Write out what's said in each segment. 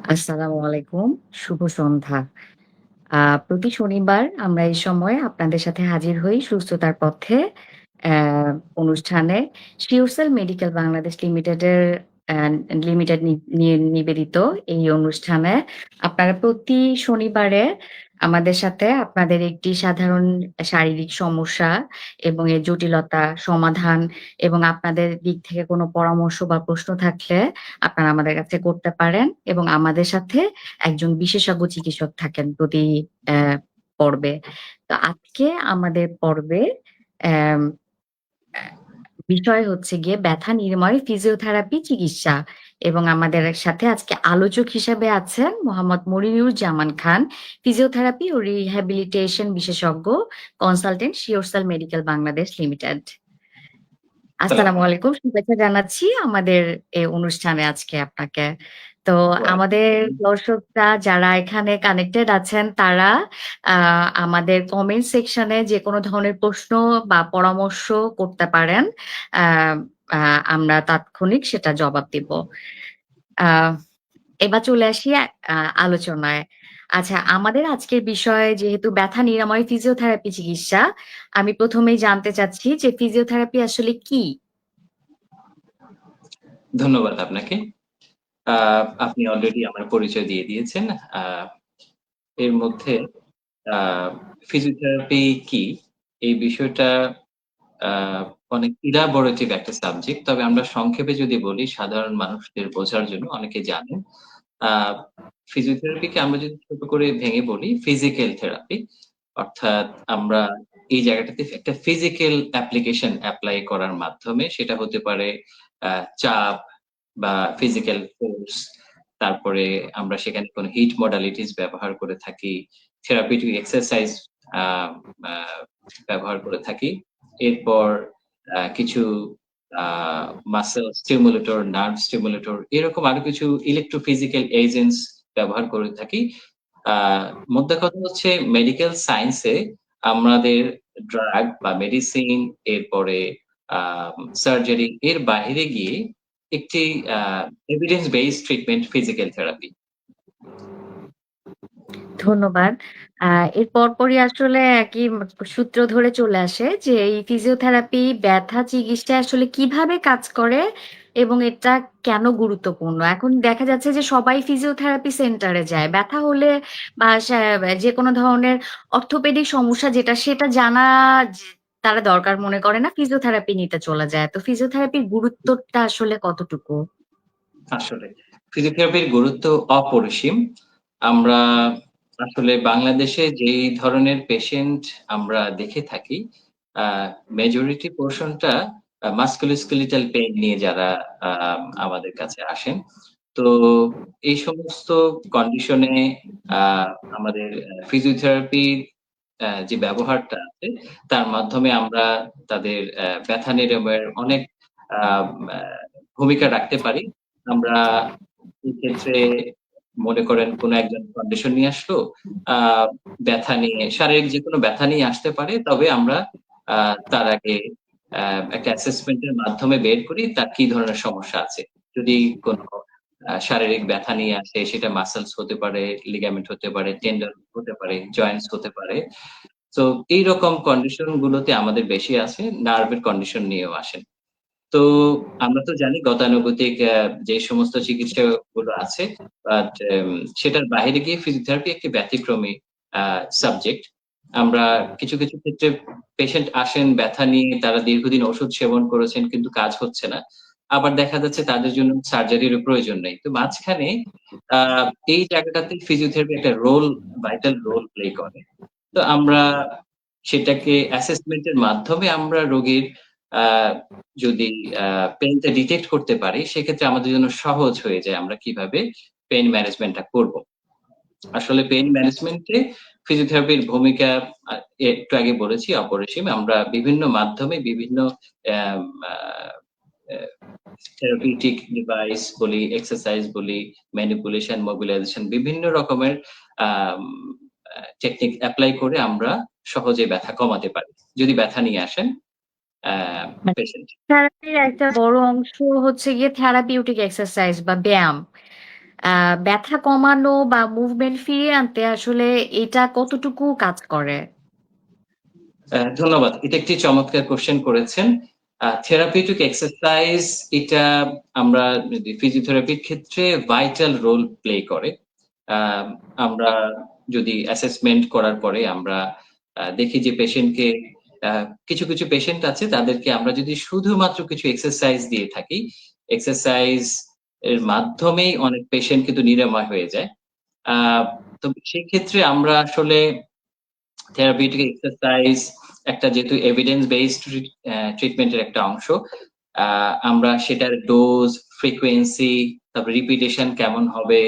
আসসালামু আলাইকুম। শুভ সন্ধ্যা। প্রতি শনিবার আমরা এই সময় আপনাদের সাথে হাজির হই সুস্থতার পথে অ্যা অনুষ্ঠানে শিওরসেল মেডিকেল বাংলাদেশ লিমিটেডের অ্যা লিমিটেড নিয়ে নিবেদিত এই অনুষ্ঠানে আপনারা প্রতি শনিবারে আমাদের সাথে আপনাদের একটি সাধারণ শারীরিক সমস্যা এবং এর জটিলতা সমাধান এবং আপনাদের দিক থেকে কোনো পরামর্শ বা প্রশ্ন থাকলে আপনারা আমাদের কাছে করতে পারেন এবং আমাদের সাথে একজন বিশেষজ্ঞ চিকিৎসক থাকেন প্রতি পর্বে। তো আজকে আমাদের পর্বে অ্যাম অ্যা বিষয় হচ্ছে গিয়ে ব্যথা নিরাময় ফিজিওথেরাপি চিকিৎসা এবং আমাদের সাথে আজকে আলোচক হিসেবে আছেন মোহাম্মদ মনিরুজ্জামান খান, ফিজিওথেরাপি ও রিহ্যাবিলিটেশন বিশেষজ্ঞ, consultant SureCell medical Bangladesh limited. আসসালামু সালাম আলাইকুম। শুভেচ্ছা জানাচ্ছি আমাদের এই অনুষ্ঠানে আজকে আপনাকে। তো ওয়ালাইকুম আমাদের আসসালাম। দর্শকরা যারা এখানে কানেক্টেড আছেন তারা আ আমাদের কমেন্ট সেকশনে যেকোনো ধরনের প্রশ্ন বা পরামর্শ করতে পারেন। আ আ আমরা তাৎক্ষণিক সেটা জবাব দিব। আ এবার চলে আসি আলোচনায়। আচ্ছা, আমাদের আজকের বিষয় যেহেতু ব্যথা নিরাময় ফিজিওথেরাপি চিকিৎসা, আমি ১ম এই জানতে চাচ্ছি যে ফিজিওথেরাপি আসলে কি? ধন্যবাদ আপনাকে। আ আপনি অলরেডি আমার পরিচয় দিয়ে দিয়েছেন। আ এর মধ্যে আ ফিজিওথেরাপি কি? এই বিষয়টা আ অনেক ইলাবোরেটিভ একটা সাবজেক্ট। তবে আমরা সংক্ষেপে যদি বলি সাধারণ মানুষদের বোঝার জন্য অনেকে জানেন। আ ফিজিওথেরাপিকে আমরা যদি ছোট করে ভেঙে বলি ফিজিক্যাল থেরাপি। অর্থাৎ আমরা এই জায়গাটাতে একটা ফিজিক্যাল অ্যাপ্লিকেশন এপ্লাই করার মাধ্যমে সেটা হতে পারে চাপ বা ফিজিক্যাল ফোর্স। তারপরে আমরা সেখানে কোনো হিট মডালিটিস ব্যবহার করে থাকি। থেরাপিউটিক এক্সারসাইজ আ আ ব্যবহার করে থাকি। এরপর কিছু আ মাসল স্টিমুলেটর, নার্ভ স্টিমুলেটর এরকম আরো কিছু ইলেকট্রোফিজিক্যাল এজেন্টস ব্যবহার করে থাকি। আ মোদ্দা কথা হচ্ছে মেডিকেল সায়েন্স এ আমাদের ড্রাগ বা মেডিসিন এরপরে আ সার্জারি এর বাহিরে গিয়ে একটি uh evidence based treatment physical therapy. ধন্যবাদ। আ এর পরপরই আসলে একই সূত্র ধরে চলে আসে যে এই ফিজিওথেরাপি ব্যথা চিকিৎসায় আসলে কিভাবে কাজ করে এবং এটা কেন গুরুত্বপূর্ণ? এখন দেখা যাচ্ছে যে সবাই ফিজিওথেরাপি সেন্টারে যায়। ব্যথা হলে বা যেকোনো ধরনের অর্থোপেডিক সমস্যা যেটা সেটা জানা যে তারা দরকার মনে করে না, ফিজিওথেরাপি নিতে চলে যায়। তো ফিজিওথেরাপির গুরুত্বটা আসলে কতটুকু? আসলে ফিজিওথেরাপির গুরুত্ব অপরিসীম। আমরা আসলে বাংলাদেশে যেই ধরনের পেশেন্ট আমরা দেখে থাকি, আ মেজরিটি পোরশনটা মাসকুলোস্কেলিটাল পেইন নিয়ে যারা আ আমাদের কাছে আসেন। তো এই সমস্ত কন্ডিশনে আ আমাদের ফিজিওথেরাপির যে ব্যবহারটা আছে, তার মাধ্যমে আমরা তাদের ব্যথা নিরাময়ের অনেক আ আ ভূমিকা রাখতে পারি। আমরা এক্ষেত্রে মনে করেন কোন একজন কন্ডিশন নিয়ে আসলো, আ ব্যথা নিয়ে শারীরিক যেকোনো ব্যথা নিয়ে আসতে পারে। তবে আমরা আ তার আগে আ একটা অ্যাসেসমেন্ট এর মাধ্যমে বের করি তার কি ধরনের সমস্যা আছে। যদি কোন শারীরিক ব্যথা নিয়ে আসে সেটা মাসলস হতে পারে, লিগামেন্ট হতে পারে, টেন্ডন হতে পারে, জয়েন্টস হতে পারে। তো এইরকম কন্ডিশন গুলোতে আমাদের বেশি আছে, নার্ভের কন্ডিশন নিয়েও আসেন। তো আমরা তো জানি গতানুগতিক যে সমস্ত চিকিৎসাগুলো আছে, বাট সেটার বাইরে গিয়ে ফিজিওথেরাপি একটি ব্যতিক্রমী আ সাবজেক্ট। আমরা কিছু ক্ষেত্রে পেশেন্ট আসেন ব্যথা নিয়ে, তারা দীর্ঘদিন ওষুধ সেবন করেছেন কিন্তু কাজ হচ্ছে না। আবার দেখা যাচ্ছে তাদের জন্য সার্জারিরও প্রয়োজন নেই। তো মাঝখানে আ এই জায়গাটাতে ফিজিওথেরাপি একটা ভাইটাল রোল প্লে করে। তো আমরা সেটাকে অ্যাসেসমেন্ট এর মাধ্যমে আমরা রোগীর আ যদি আ পেইনটা ডিটেক্ট করতে পারি, সেক্ষেত্রে আমাদের জন্য সহজ হয়ে যায় আমরা কিভাবে পেইন ম্যানেজমেন্টটা করব। আসলে পেইন ম্যানেজমেন্টে ফিজিওথেরাপির ভূমিকা আ একটু আগে বলেছি অপরিসীম। আমরা বিভিন্ন মাধ্যমে বিভিন্ন অ্যাম আ অ্যা থেরাপিউটিক ডিভাইস বলি, এক্সারসাইজ বলি, ম্যানিপুলেশন, মোবিলাইজেশন বিভিন্ন রকমের আম টেকনিক এপ্লাই করে আমরা সহজে ব্যথা কমাতে পারি। যদি ব্যথা নিয়ে আসেন অ্যা পেশেন্ট। থেরাপির একটা বড় অংশ হচ্ছে গিয়ে থেরাপিউটিক এক্সারসাইজ বা ব্যায়াম। ব্যথা কমানো বা মুভমেন্ট ফিরিয়ে আনতে আসলে এটা কতটুকু কাজ করে? ধন্যবাদ। এটা একটি চমৎকার কোয়েশ্চেন করেছেন। থেরাপিউটিক এক্সারসাইজ এটা আমরা যদি ফিজিওথেরাপির ক্ষেত্রে ভাইটাল রোল প্লে করে। আ আমরা যদি অ্যাসেসমেন্ট করার পরে আমরা দেখি যে পেশেন্টকে আ কিছু পেশেন্ট আছে তাদেরকে আমরা যদি শুধুমাত্র কিছু এক্সারসাইজ দিয়ে থাকি, এক্সারসাইজ এর মাধ্যমেই অনেক পেশেন্ট কিন্তু নিরাময় হয়ে যায়। আ তো সেক্ষেত্রে আমরা আসলে থেরাপিউটিক এক্সারসাইজ একটা যেহেতু এভিডেন্স বেসড ট্রিটমেন্টের একটা অংশ। আ আমরা সেটার ডোজ, ফ্রিকোয়েন্সি, তারপর রিপিটেশন কেমন হবে,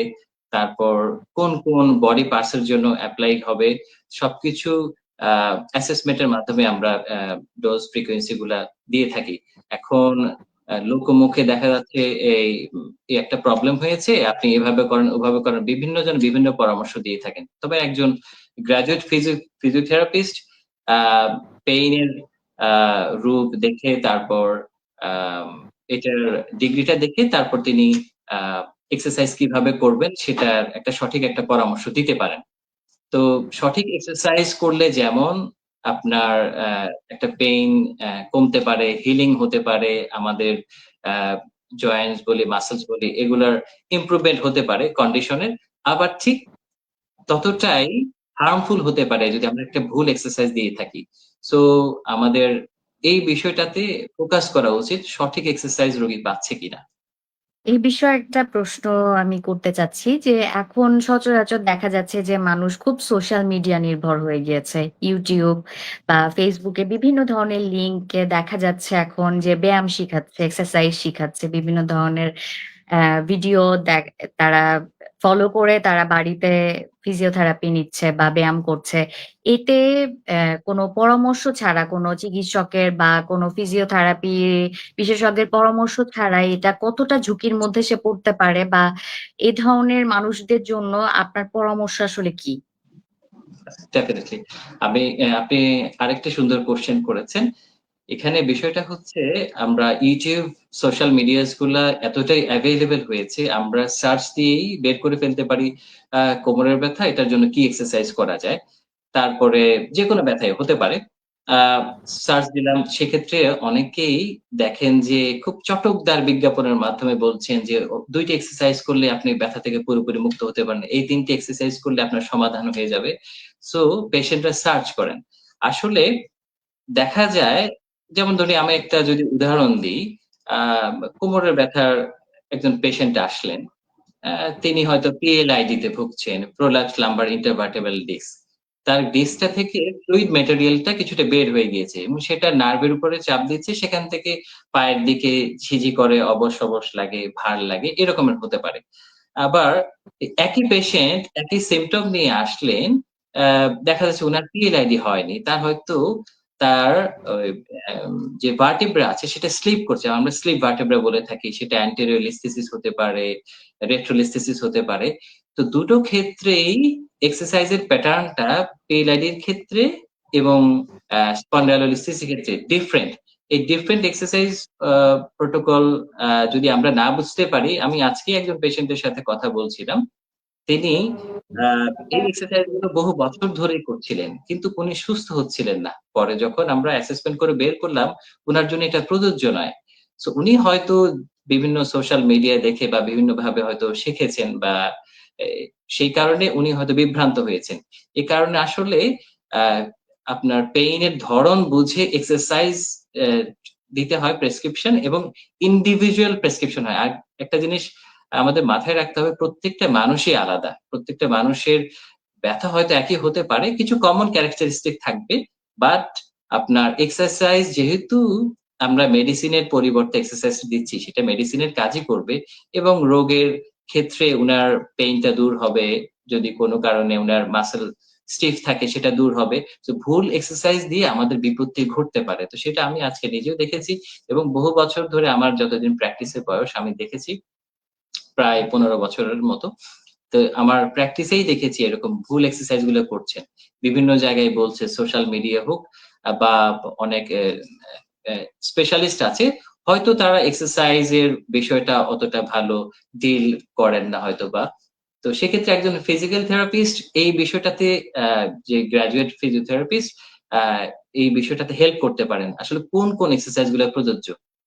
তারপর কোন বডি পার্টস এর জন্য এপ্লাই হবে, সবকিছু আ অ্যাসেসমেন্ট এর মাধ্যমে আমরা ডোজ ফ্রিকোয়েন্সি গুলা দিয়ে থাকি। এখন লোকমুখে দেখা যাচ্ছে এই একটা প্রবলেম হয়েছে, আপনি এভাবে করেন, ওভাবে করেন। বিভিন্ন জন বিভিন্ন পরামর্শ দিয়ে থাকেন। তবে একজন গ্র্যাজুয়েট ফিজিওথেরাপিস্ট আ পেইন এর আ রূপ দেখে তারপর আম এটার ডিগ্রিটা দেখে তারপর তিনি আ এক্সারসাইজ কিভাবে করবেন সেটার একটা সঠিক একটা পরামর্শ দিতে পারেন। তো সঠিক এক্সারসাইজ করলে যেমন আপনার একটা পেইন কমতে পারে, হিলিং হতে পারে, আমাদের আ জয়েন্টস বলি, মাসলস বলি এগুলার ইমপ্রুভমেন্ট হতে পারে কন্ডিশনের। আবার ঠিক ততটাই হার্মফুল হতে পারে যদি আমরা একটা ভুল এক্সারসাইজ দিয়ে থাকি। সো আমাদের এই বিষয়টাতে ফোকাস করা উচিত সঠিক এক্সারসাইজ রোগী পাচ্ছে কিনা। এই বিষয়ে একটা প্রশ্ন আমি করতে চাচ্ছি যে, এখন সচরাচর দেখা যাচ্ছে যে মানুষ খুব সোশ্যাল মিডিয়া নির্ভর হয়ে গিয়েছে। YouTube বা Facebook এ বিভিন্ন ধরনের লিঙ্কে দেখা যাচ্ছে এখন যে ব্যায়াম শিখাচ্ছে, এক্সারসাইজ শিখাচ্ছে। বিভিন্ন ধরনের অ্যা ভিডিও তারা ফলো করে তারা বাড়িতে ফিজিওথেরাপি নিচ্ছে বা ব্যায়াম করছে। এতে কোনো পরামর্শ ছাড়া, কোনো চিকিৎসকের বা কোনো ফিজিওথেরাপি বিশেষজ্ঞের পরামর্শ ছাড়াই এটা কতটা ঝুঁকির মধ্যে সে পড়তে পারে বা এ ধরনের মানুষদের জন্য আপনার পরামর্শ আসলে কি? ডেফিনিটলি। আপনি আরেকটা সুন্দর কোয়েশ্চেন করেছেন। এখানে বিষয়টা হচ্ছে আমরা YouTube, সোশ্যাল মিডিয়াস গুলা এতটাই এভেইলেবল হয়েছে, আমরা সার্চ দিয়েই বের করে ফেলতে পারি কোমরের ব্যথা, এটার জন্য কি এক্সারসাইজ করা যায়। তারপরে যেকোনো ব্যথাই হতে পারে। আ সার্চ দিলাম সেক্ষেত্রে অনেকেই দেখেন যে খুব চটকদার বিজ্ঞাপনের মাধ্যমে বলছেন যে ২ টি এক্সারসাইজ করলে আপনি ব্যথা থেকে পুরোপুরি মুক্ত হতে পারেন। এই ৩ টি এক্সারসাইজ করলে আপনার সমাধান হয়ে যাবে। সো পেশেন্টরা সার্চ করেন। আসলে দেখা যায় যেমন ধরি আমি একটা যদি উদাহরণ দিই, আ কোমরের ব্যথার একজন পেশেন্ট আসলেন। আ তিনি হয়তো PLID তে ভুগছেন, প্রোলাপস লাম্বার ইন্টারভার্টেব্রাল ডিস্ক। তার ডিস্কটা থেকে ফ্লুইড ম্যাটেরিয়ালটা কিছুটা বের হয়ে গিয়েছে এবং সেটা নার্ভের উপরে চাপ দিচ্ছে। সেখান থেকে পায়ের দিকে ঝিঝি করে, অবশ লাগে, ভার লাগে, এরকমের হতে পারে। আবার একই পেশেন্ট একই সিম্পটম নিয়ে আসলেন, আ দেখা যাচ্ছে উনার PLID হয়নি। তার হয়তো তার ওই যে ভার্টিব্রা আছে সেটা স্লিপ করছে। আমরা স্লিপ ভার্টিব্রা বলে থাকি। সেটা anterior listhesis হতে পারে, retrolisthesis হতে পারে। তো দুটো ক্ষেত্রেই এক্সারসাইজ এর প্যাটার্নটা PLID এর ক্ষেত্রে এবং স্পন্ডাইলোলিসিস এর ক্ষেত্রে ডিফারেন্ট। এই ডিফারেন্ট এক্সারসাইজ আ প্রোটোকল যদি আমরা না বুঝতে পারি, আমি আজকেই একজন পেশেন্টের সাথে কথা বলছিলাম। তিনি আ এই এক্সারসাইজ গুলো বহু বছর ধরেই করছিলেন। কিন্তু উনি সুস্থ হচ্ছিলেন না। পরে যখন আমরা অ্যাসেসমেন্ট করে বের করলাম, উনার জন্য এটা প্রযোজ্য নয়। সো উনি হয়তো বিভিন্ন সোশ্যাল মিডিয়া দেখে বা বিভিন্নভাবে হয়তো শিখেছেন বা এ সেই কারণে উনি হয়তো বিভ্রান্ত হয়েছেন। এ কারণে আসলে আ আপনার পেইন এর ধরন বুঝে এক্সারসাইজ অ্যা দিতে হয় প্রেসক্রিপশন এবং ইন্ডিভিজুয়াল প্রেসক্রিপশন হয়। আর একটা জিনিস আমাদের মাথায় রাখতে হবে প্রত্যেকটা মানুষই আলাদা। প্রত্যেকটা মানুষের ব্যথা হয়তো একই হতে পারে। কিছু কমন ক্যারেক্টারিস্টিক থাকবে। বাট আপনার এক্সারসাইজ যেহেতু আমরা মেডিসিনের পরিবর্তে এক্সারসাইজ দিচ্ছি, সেটা মেডিসিনের কাজই করবে এবং রোগের ক্ষেত্রে উনার পেইনটা দূর হবে। যদি কোনো কারণে উনার মাসল স্টিফ থাকে সেটা দূর হবে। তো ভুল এক্সারসাইজ দিয়ে আমাদের বিপত্তি ঘটতে পারে। তো সেটা আমি আজকে নিজেও দেখেছি এবং বহু বছর ধরে আমার যতদিন প্র্যাকটিসের বয়স আমি দেখেছি প্রায় ১৫ বছরের মতো। তো আমার প্র্যাকটিসেই দেখেছি এরকম ভুল এক্সারসাইজ গুলো করছেন। বিভিন্ন জায়গায় বলছে সোশ্যাল মিডিয়া হোক বা অনেক স্পেশালিস্ট আছে। হয়তো তারা এক্সারসাইজের বিষয়টা অতটা ভালো ডিল করেন না হয়তোবা। তো সেক্ষেত্রে একজন ফিজিক্যাল থেরাপিস্ট এই বিষয়টাতে যে গ্র্যাজুয়েট ফিজিওথেরাপিস্ট আ এই বিষয়টাতে হেল্প করতে পারেন। আসলে কোন এক্সারসাইজ গুলা প্রযোজ্য?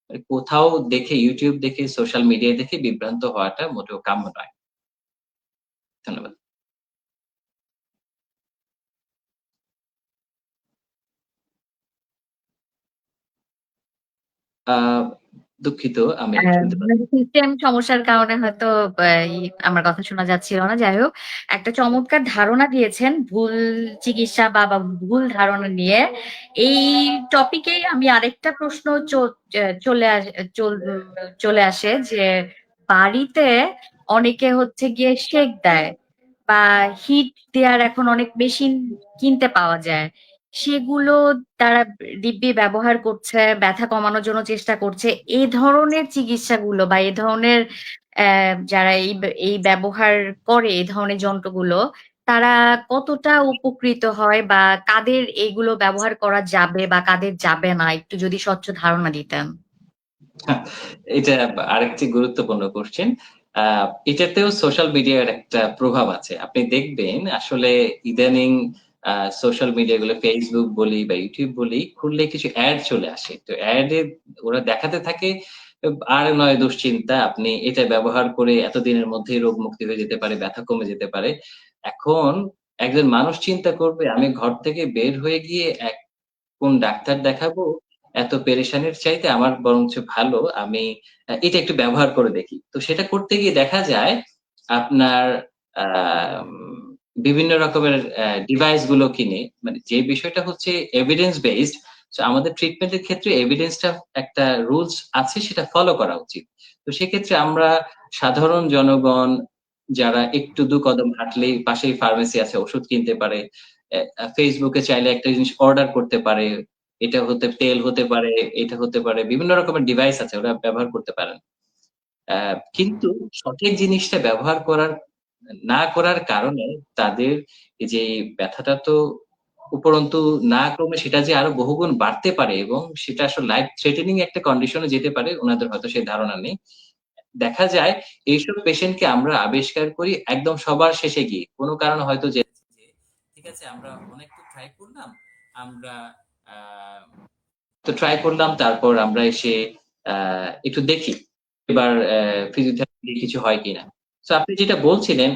মানে কোথাও দেখে YouTube দেখে সোশ্যাল মিডিয়ায় দেখে বিভ্রান্ত হওয়াটা মোটেও কাম্য নয়। ধন্যবাদ। আ দুঃখিত আমি শুনতে পাচ্ছি। সিস্টেম সমস্যার কারণে হয়তো আ ই আমার কথা শোনা যাচ্ছিল না। যাই হোক, একটা চমৎকার ধারণা দিয়েছেন ভুল চিকিৎসা বা ভুল ধারণা নিয়ে। এই টপিকেই আমি আরেকটা প্রশ্ন চ চে চলে আস চল উম চলে আসে যে বাড়িতে অনেকে হচ্ছে গিয়ে সেক দেয় বা হিট দেয়ার এখন অনেক মেশিন কিনতে পাওয়া যায়। সেগুলো তারা দিব্যি ব্যবহার করছে, ব্যথা কমানোর জন্য চেষ্টা করছে। এই ধরনের চিকিৎসাগুলো বা এই ধরনের যারা এই ব্যবহার করে এই ধরনের যন্ত্রগুলো, তারা কতটা উপকৃত হয় বা কাদের এগুলো ব্যবহার করা যাবে বা কাদের যাবে না? একটু যদি স্বচ্ছ ধারণা দিতেন। এটা আরেকটি গুরুত্বপূর্ণ কোয়েশ্চেন। আ এটাতেও সোশ্যাল মিডিয়ার একটা প্রভাব আছে। আপনি দেখবেন আসলে ইদানিং আ সোশ্যাল মিডিয়া গুলো Facebook বলি বা YouTube বলি খুললে কিছু এড চলে আসে। তো এড এ ওরা দেখাতে থাকে আর নয় দুশ্চিন্তা আপনি এটা ব্যবহার করে এতদিনের মধ্যেই রোগ মুক্তি হয়ে যেতে পারে, ব্যথা কমে যেতে পারে। এখন একজন মানুষ চিন্তা করবে আমি ঘর থেকে বের হয়ে গিয়ে কোন ডাক্তার দেখাবো? এত পেরেশানির চাইতে আমার বরঞ্চ ভালো আমি এটা একটু ব্যবহার করে দেখি। তো সেটা করতে গিয়ে দেখা যায় আপনার আম বিভিন্ন রকমের ডিভাইস গুলো কিনে মানে যে বিষয়টা হচ্ছে এভিডেন্স বেসড সো আমাদের ট্রিটমেন্ট এর ক্ষেত্রে এভিডেন্সটা একটা রুলস আছে সেটা ফলো করা উচিত। তো সেক্ষেত্রে আমরা সাধারণ জনগণ যারা একটু ২ কদম হাঁটলেই পাশেই ফার্মেসি আছে ওষুধ কিনতে পারে। Facebook এ চাইলে একটা জিনিস অর্ডার করতে পারে। এটা হতে তেল হতে পারে, এটা হতে পারে। বিভিন্ন রকমের ডিভাইস আছে ওরা ব্যবহার করতে পারেন। কিন্তু সঠিক জিনিসটা ব্যবহার না করার কারণে তাদের এই যে ব্যথাটা তো উপরন্তু না কমে সেটা যে আরো বহুগুণ বাড়তে পারে এবং সেটা আসলে লাইফ থ্রেটেনিং একটা কন্ডিশন এ যেতে পারে উনাদের হয়তো সেই ধারণা নেই। দেখা যায় এইসব পেশেন্টকে আমরা আবিষ্কার করি একদম সবার শেষে গিয়ে। কোন কারণে হয়তো যে ঠিক আছে আমরা অনেক তো ট্রাই করলাম। আমরা আ তো ট্রাই করলাম তারপর আমরা এসে আ একটু দেখি এবার ফিজিওথেরাপি দিয়ে কিছু হয় কিনা। সো আপনি যেটা বলছিলেন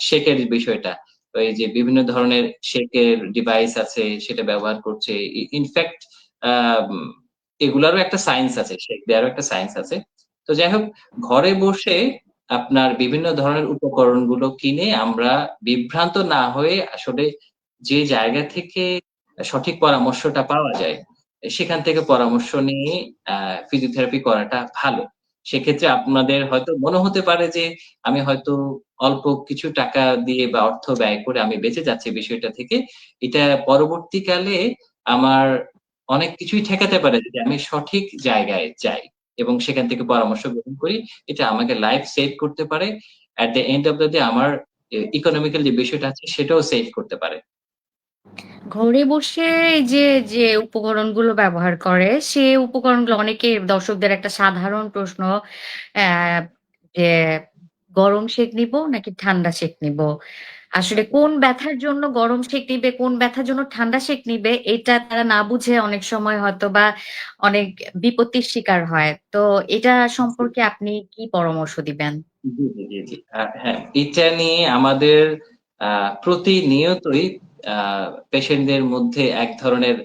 শেকের বিষয়টা। ওই যে বিভিন্ন ধরনের শেকের ডিভাইস আছে সেটা ব্যবহার করছে। ইনফেক্ট আম এগুলারও একটা সায়েন্স আছে। শেক দেওয়ারও একটা সায়েন্স আছে। তো যাই হোক ঘরে বসে আপনার বিভিন্ন ধরনের উপকরণগুলো কিনে আমরা বিভ্রান্ত না হয়ে আসলে যে জায়গা থেকে সঠিক পরামর্শটা পাওয়া যায় সেখান থেকে পরামর্শ নিয়ে আ ফিজিওথেরাপি করাটা ভালো। সেক্ষেত্রে আপনাদের হয়তো মনে হতে পারে যে, আমি হয়তো অল্প কিছু টাকা দিয়ে বা অর্থ ব্যয় করে আমি বেঁচে যাচ্ছি বিষয়টা থেকে। এটা পরবর্তীকালে আমার অনেক কিছুই ঠেকাতে পারে যদি আমি সঠিক জায়গায় যাই এবং সেখান থেকে পরামর্শ গ্রহণ করি। এটা আমাকে লাইফ সেভ করতে পারে। At the end of the day আমার ইকোনমিক্যাল যে বিষয়টা আছে সেটাও সেভ করতে পারে। ঘরে বসে এই যে উপকরণগুলো ব্যবহার করে, সে উপকরণগুলো অনেকে দর্শকদের একটা সাধারণ প্রশ্ন অ্যা যে গরম সেক নিবো নাকি ঠান্ডা সেক নিবো? আসলে কোন ব্যথার জন্য গরম সেক নিবে, কোন ব্যথার জন্য ঠান্ডা সেক নিবে, এটা তারা না বুঝে অনেক সময় হয়তোবা অনেক বিপত্তির শিকার হয়। তো এটা সম্পর্কে আপনি কি পরামর্শ দিবেন? জি। হ্যাঁ, এটা নিয়ে আমাদের আ প্রতিনিয়তই আ পেশেন্টদের মধ্যে এক ধরনের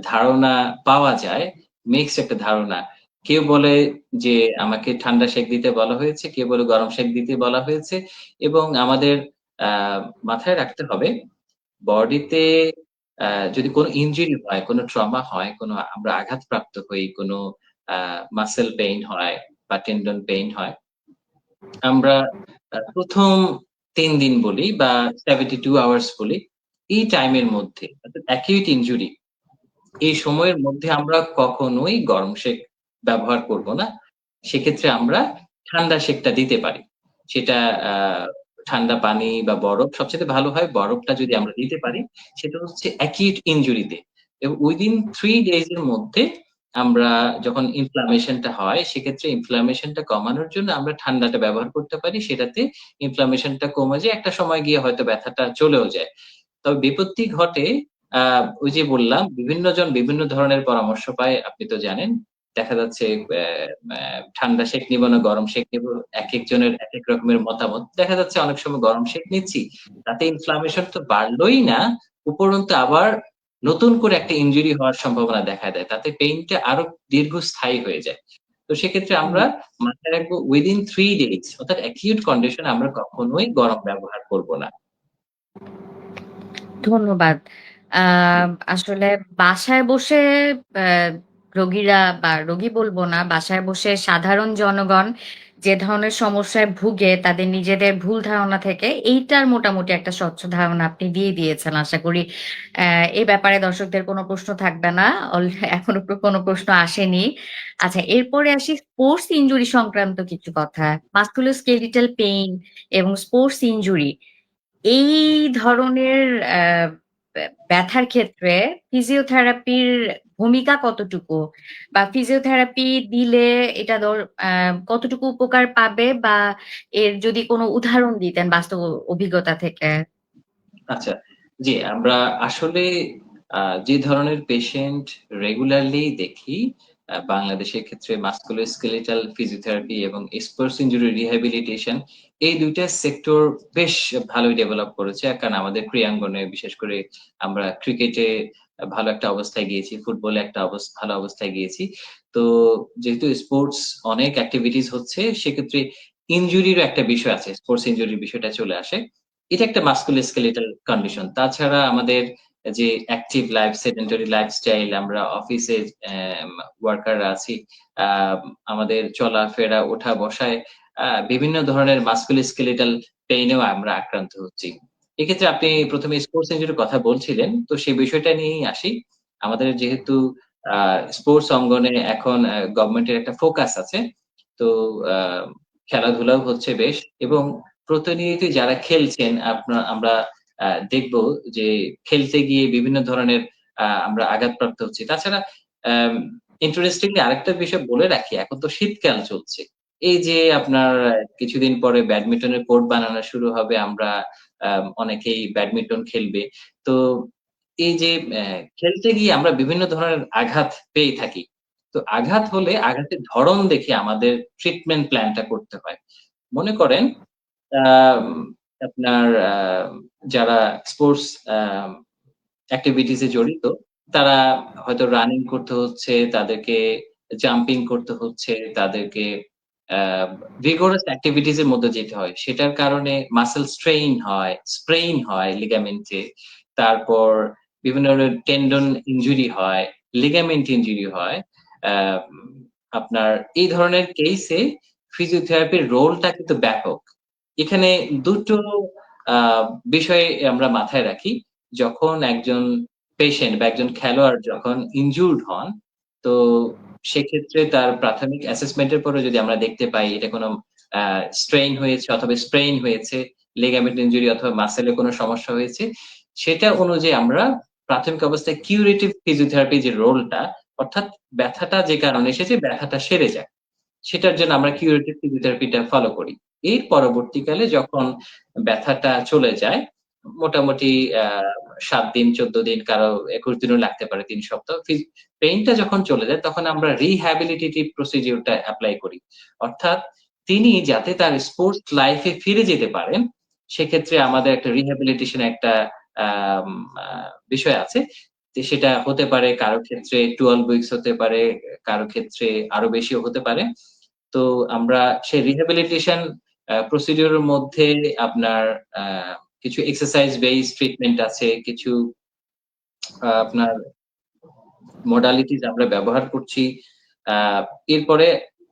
ধারণা পাওয়া যায়, মিক্সড একটা ধারণা। কেউ বলে যে আমাকে ঠান্ডা সেঁক দিতে বলা হয়েছে, কেউ বলে গরম সেঁক দিতে বলা হয়েছে এবং আমাদের আ মাথায় রাখতে হবে বডিতে আ যদি কোনো ইনজুরি হয়, কোনো ট্রমা হয়, কোনো আমরা আঘাতপ্রাপ্ত হই, কোনো আ মাসল পেইন হয় বা টেন্ডন পেইন হয় আমরা ১ম ৩ দিন বলি বা 72 আওয়ার্স বলি। এই টাইমের মধ্যে অর্থাৎ অ্যাকিউট ইনজুরি এই সময়ের মধ্যে আমরা কখনোই গরম সেক ব্যবহার করব না। সেক্ষেত্রে আমরা ঠান্ডা সেকটা দিতে পারি। সেটা আ ঠান্ডা পানি বা বরফ সবচাইতে ভালো হয় বরফটা যদি আমরা দিতে পারি, সেটা হচ্ছে অ্যাকিউট ইনজুরি তে এবং উইদিন 3 ডেইজ এর মধ্যে আমরা যখন ইনফ্লামেশনটা হয় সেক্ষেত্রে ইনফ্লামেশনটা কমানোর জন্য আমরা ঠান্ডাটা ব্যবহার করতে পারি। সেটাতে ইনফ্লামেশনটা কমে যায়। একটা সময় গিয়ে হয়তো ব্যথাটা চলেও যায়। তবে বিপত্তি ঘটে আ ওই যে বললাম বিভিন্ন জন বিভিন্ন ধরনের পরামর্শ পায় আপনি তো জানেন। দেখা যাচ্ছে অ্যা অ্যা ঠান্ডা সেঁক নিবো না গরম সেঁক নিবো। একেকজনের একেক রকমের মতামত। দেখা যাচ্ছে অনেক সময় গরম সেঁক নিচ্ছি। তাতে ইনফ্লামেশন তো বাড়লোই না, উপরন্তু আবার নতুন করে একটা ইনজুরি হওয়ার সম্ভাবনা দেখা দেয়। তাতে পেইনটা আরো দীর্ঘস্থায়ী হয়ে যায়। তো সেক্ষেত্রে হুম, আমরা মাথায় রাখবো within 3 ডেইজ অর্থাৎ অ্যাকিউট কন্ডিশন আমরা কখনোই গরম ব্যবহার করব না। ধন্যবাদ। আ আসলে বাসায় বসে অ্যা রোগীরা বা রোগী বলবো না, বাসায় বসে সাধারণ জনগণ যে ধরনের সমস্যায় ভুগে তাদের নিজেদের ভুল ধারণা থেকে এইটার মোটামুটি একটা স্বচ্ছ ধারণা আপনি দিয়ে দিয়েছেন। আশা করি এ ব্যাপারে দর্শকদের কোনো প্রশ্ন থাকবে না। এখনো কোনো প্রশ্ন আসেনি। আচ্ছা, এরপরে আসি স্পোর্টস ইনজুরি সংক্রান্ত কিছু কথা। মাসকুলোস্কেলিটাল পেইন এবং স্পোর্টস ইনজুরি এই ধরনের ব্যথার ক্ষেত্রে ফিজিওথেরাপির ভূমিকা কতটুকু? বা ফিজিওথেরাপি দিলে এটা কতটুকু উপকার পাবে বা এর যদি কোনো উদাহরণ দিতেন বাস্তব অভিজ্ঞতা থেকে? আচ্ছা। জি, আমরা আসলে যে ধরনের পেশেন্ট রেগুলারলি দেখি বাংলাদেশের ক্ষেত্রে মাসকুলোস্কেলেটাল ফিজিওথেরাপি এবং স্পোর্টস ইনজুরি রিহ্যাবিলিটেশন এই ২ টা সেক্টর বেশ ভালোই ডেভেলপ করেছে। কারণ আমাদের ক্রীড়াঙ্গনে বিশেষ করে আমরা ক্রিকেটে ভালো একটা অবস্থায় গিয়েছি, ফুটবলে একটা ভালো অবস্থায় গিয়েছি। তো যেহেতু স্পোর্টস অনেক এক্টিভিটিস হচ্ছে সেক্ষেত্রে ইনজুরিরও একটা বিষয় আছে। স্পোর্টস ইনজুরির বিষয়টা চলে আসে। এটা একটা মাসকুলোস্কেলেটাল কন্ডিশন। তাছাড়া আমাদের যে অ্যাক্টিভ লাইফ, সেডেন্টারি লাইফস্টাইল আমরা অফিসে ওয়ার্কাররা আছি। আ আমাদের চলাফেরা, ওঠা বসায় বিভিন্ন ধরনের মাসকুলোস্কেলেটাল পেইন এও আমরা আক্রান্ত হচ্ছি। এক্ষেত্রে আপনি ১ম এ স্পোর্টস ইনজুরির কথা বলছিলেন। তো সেই বিষয়টা নিয়েই আসি। আমাদের যেহেতু আ স্পোর্টস অঙ্গনে এখন গভর্নমেন্টের একটা ফোকাস আছে। তো আ খেলাধুলাও হচ্ছে বেশ এবং প্রতিনিয়তই যারা খেলছেন আমরা দেখব যে খেলতে গিয়ে বিভিন্ন ধরনের আমরা আঘাতপ্রাপ্ত হচ্ছি। তাছাড়া অ্যাম ইন্টারেস্টিংলি আরেকটা বিষয় বলে রাখি, এখন তো শীতকাল চলছে। এই যে আপনার কিছুদিন পরে ব্যাডমিন্টনের কোর্ট বানানো শুরু হবে। আমরা অনেকেই ব্যাডমিন্টন খেলবে। তো এই যে খেলতে গিয়ে আমরা বিভিন্ন ধরনের আঘাত পেয়ে থাকি। তো আঘাত হলে আঘাতের ধরন দেখে আমাদের ট্রিটমেন্ট প্ল্যানটা করতে হয়। মনে করেন আম আপনার যারা স্পোর্টস এক্টিভিটিস এ জড়িত, তারা হয়তো রানিং করতে হচ্ছে, তাদেরকে জাম্পিং করতে হচ্ছে, তাদেরকে আ ভিগোরাস এক্টিভিটিস এর মধ্যে যেতে হয়। সেটার কারণে মাসল স্ট্রেইন হয়, স্প্রেইন হয় লিগামেন্টে। তারপর বিভিন্ন ধরনের টেন্ডন ইনজুরি হয়, লিগামেন্ট ইনজুরি হয়। আ আপনার এই ধরনের কেসে ফিজিওথেরাপির রোলটা কিন্তু ব্যাপক। এখানে ২ টো আ বিষয় আমরা মাথায় রাখি। যখন একজন পেশেন্ট বা একজন খেলোয়াড় যখন ইনজুরড হন, তো সেক্ষেত্রে তার প্রাথমিক অ্যাসেসমেন্ট এর পরে যদি আমরা দেখতে পাই এটা কোন আ স্ট্রেইন হয়েছে অথবা স্প্রেইন হয়েছে, লিগামেন্ট ইনজুরি অথবা মাসল এ কোন সমস্যা হয়েছে, সেটা অনুযায়ী আমরা প্রাথমিক অবস্থায় কিউরেটিভ ফিজিওথেরাপি যে রোলটা অর্থাৎ ব্যথাটা যে কারণে এসেছে ব্যথাটা সেরে যায়। সেটার জন্য আমরা কিউরেটিভ ফিজিওথেরাপিটা ফলো করি। এর পরবর্তীকালে যখন ব্যথাটা চলে যায়, মোটামুটি ৭ দিন, ১৪ দিন, কারো ২১ দিনও লাগতে পারে ৩ সপ্তাহ। পেইনটা যখন চলে যায় তখন আমরা রিহ্যাবিলিটেটিভ প্রসিডিউর টা এপ্লাই করি। অর্থাৎ তিনি যাতে তার স্পোর্টস লাইফ এ ফিরে যেতে পারেন, সেক্ষেত্রে আমাদের একটা রিহ্যাবিলিটেশন একটা আম আ বিষয় আছে। সেটা হতে পারে কারো ক্ষেত্রে 12 উইকস হতে পারে, কারো ক্ষেত্রে আরো বেশিও হতে পারে। তো আমরা সেই রিহ্যাবিলিটেশন প্রসিডিউর এর মধ্যে আপনার আ কিছু এক্সারসাইজ বেসড ট্রিটমেন্ট আছে, কিছু আপনার মডালিটিস আমরা ব্যবহার করছি। আ এরপরে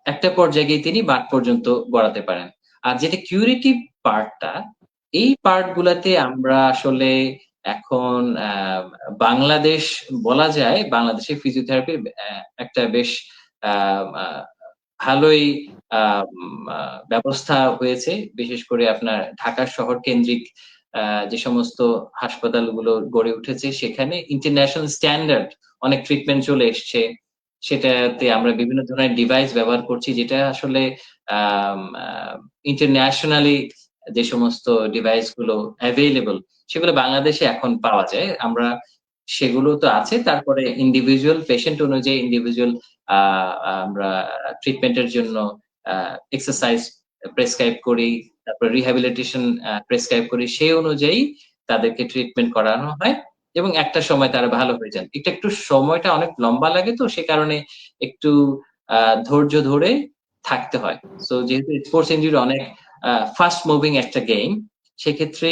একটা পর্যায়ে গিয়ে তিনি মাঠ পর্যন্ত গড়াতে পারেন। আর যেটা কিউরেটিভ পার্টটা, এই পার্ট গুলাতে আমরা আসলে এখন বাংলাদেশ বলা যায় বাংলাদেশের ফিজিওথেরাপির একটা বেশ আ আ ভালোই আম আ ব্যবস্থা হয়েছে। বিশেষ করে আপনার ঢাকা শহর কেন্দ্রিক আ যে সমস্ত হাসপাতালগুলো গড়ে উঠেছে সেখানে ইন্টারন্যাশনাল স্ট্যান্ডার্ড অনেক ট্রিটমেন্ট চলে এসছে। সেটাতে আমরা বিভিন্ন ধরনের ডিভাইস ব্যবহার করছি যেটা আসলে ইন্টারন্যাশনালি যে সমস্ত ডিভাইস গুলো অ্যাভেইলেবল সেগুলো বাংলাদেশে এখন পাওয়া যায়। আমরা সেগুলো তো আছে। তারপরে ইন্ডিভিজুয়াল পেশেন্ট অনুযায়ী ইন্ডিভিজুয়াল আ আমরা ট্রিটমেন্টের জন্য আ এক্সারসাইজ প্রেসক্রাইব করি। তারপর রিহ্যাবিলিটেশন প্রেসক্রাইব করি। সেই অনুযায়ী তাদেরকে ট্রিটমেন্ট করানো হয় এবং একটা সময় তারা ভালো হয়ে যান। এটা একটু সময়টা অনেক লম্বা লাগে তো সে কারণে একটু আ ধৈর্য ধরে থাকতে হয়। সো যেহেতু স্পোর্টস ইনজুরি অনেক ফাস্ট মুভিং একটা গেম, সেক্ষেত্রে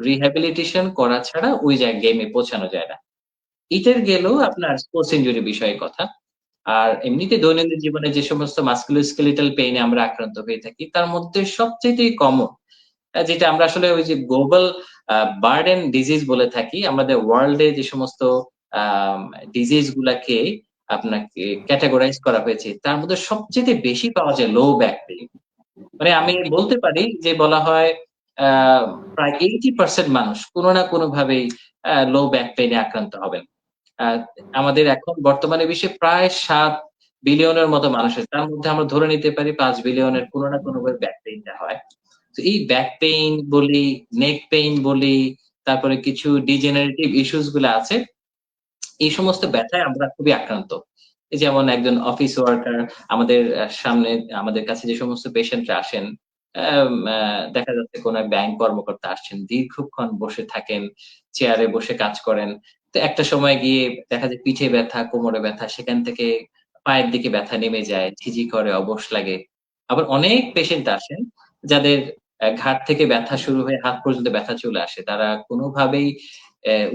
রিহ্যাবিলিটেশন করা ছাড়া ওই গেমে পৌঁছানো যায় না। এটার গেল আপনার স্পোর্টস ইনজুরি বিষয়ের কথা। আর এমনিতে দৈনন্দিন জীবনে যে সমস্ত মাসকুলোস্কেলিটাল পেইন এ আমরা আক্রান্ত হয়ে থাকি, তার মধ্যে সবচাইতে কমন যেটা আমরা আসলে ওই যে গ্লোবাল বার্ডেন ডিজিজ বলে থাকি। আমাদের ওয়ার্লড এ যে সমস্ত আম ডিজিজ গুলাকে আপনাকে ক্যাটেগরাইজ করা হয়েছে। তার মধ্যে সবচাইতে বেশি পাওয়া যায় লো ব্যাক পেইন। মানে আমি বলতে পারি যে বলা হয় আ প্রায় 80% মানুষ কোন না কোনভাবেই লো ব্যাক পেইন এ আক্রান্ত হবেন। আ আমাদের এখন বর্তমানে বিশ্বে প্রায় ৭ বিলিয়নের মতো মানুষ আছে। তার মধ্যে আমরা ধরে নিতে পারি ৫ বিলিয়নের কোন না কোনভাবে ব্যাক পেইনটা হয়। তো এই ব্যাক পেইন বলি, নেক পেইন বলি, তারপরে কিছু ডিজেনারেটিভ ইস্যুস গুলা আছে। এই সমস্ত ব্যথায় আমরা খুবই আক্রান্ত। এই যেমন একজন অফিস ওয়ার্কার আমাদের সামনে আমাদের কাছে যে সমস্ত পেশেন্টরা আসেন, আম আ দেখা যাচ্ছে কোন এক ব্যাংক কর্মকর্তা আসছেন, দীর্ঘক্ষণ বসে থাকেন, চেয়ারে বসে কাজ করেন। তো একটা সময় গিয়ে দেখা যায় পিঠে ব্যথা, কোমরে ব্যথা, সেখান থেকে পায়ের দিকে ব্যথা নেমে যায়, ঝিঝি করে, অবশ লাগে। আবার অনেক পেশেন্ট আসেন যাদের ঘাড় থেকে ব্যথা শুরু হয়ে হাত পর্যন্ত ব্যথা চলে আসে। তারা কোনভাবেই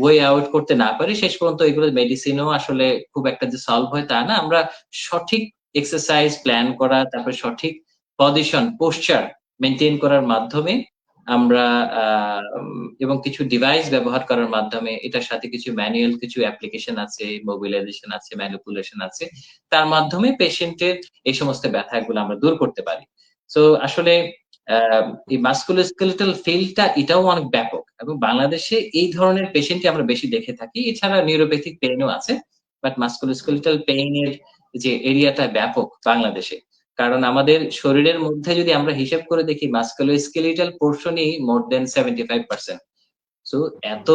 ওয়ে আউট করতে না পারি, শেষ পর্যন্ত এগুলো মেডিসিনেও আসলে খুব একটা যে সলভ হয় তা না। আমরা সঠিক এক্সারসাইজ প্ল্যান করা, তারপরে সঠিক পজিশন, পোশ্চার মেইনটেইন করার মাধ্যমে আমরা আ এবং কিছু ডিভাইস ব্যবহার করার মাধ্যমে এটার সাথে কিছু ম্যানুয়াল কিছু অ্যাপ্লিকেশন আছে, মোবিলাইজেশন আছে, ম্যানিপুলেশন আছে। তার মাধ্যমে পেশেন্টের এই সমস্ত ব্যথাগুলো আমরা দূর করতে পারি। সো আসলে আ এই মাসকুলোস্কেলেটাল ফিল্ডটা এটাও অনেক ব্যাপক এবং বাংলাদেশে এই ধরনের পেশেন্টই আমরা বেশি দেখে থাকি। এছাড়া নিউরোপ্যাথিক পেইন ও আছে। বাট মাসকুলোস্কেলেটাল পেইন এর যে এরিয়াটা ব্যাপক বাংলাদেশে। কারণ আমাদের শরীরের মধ্যে যদি আমরা হিসেব করে দেখি মাসকুলোস্কেলেটাল পোরশনই মোর দ্যান 75%। সো এত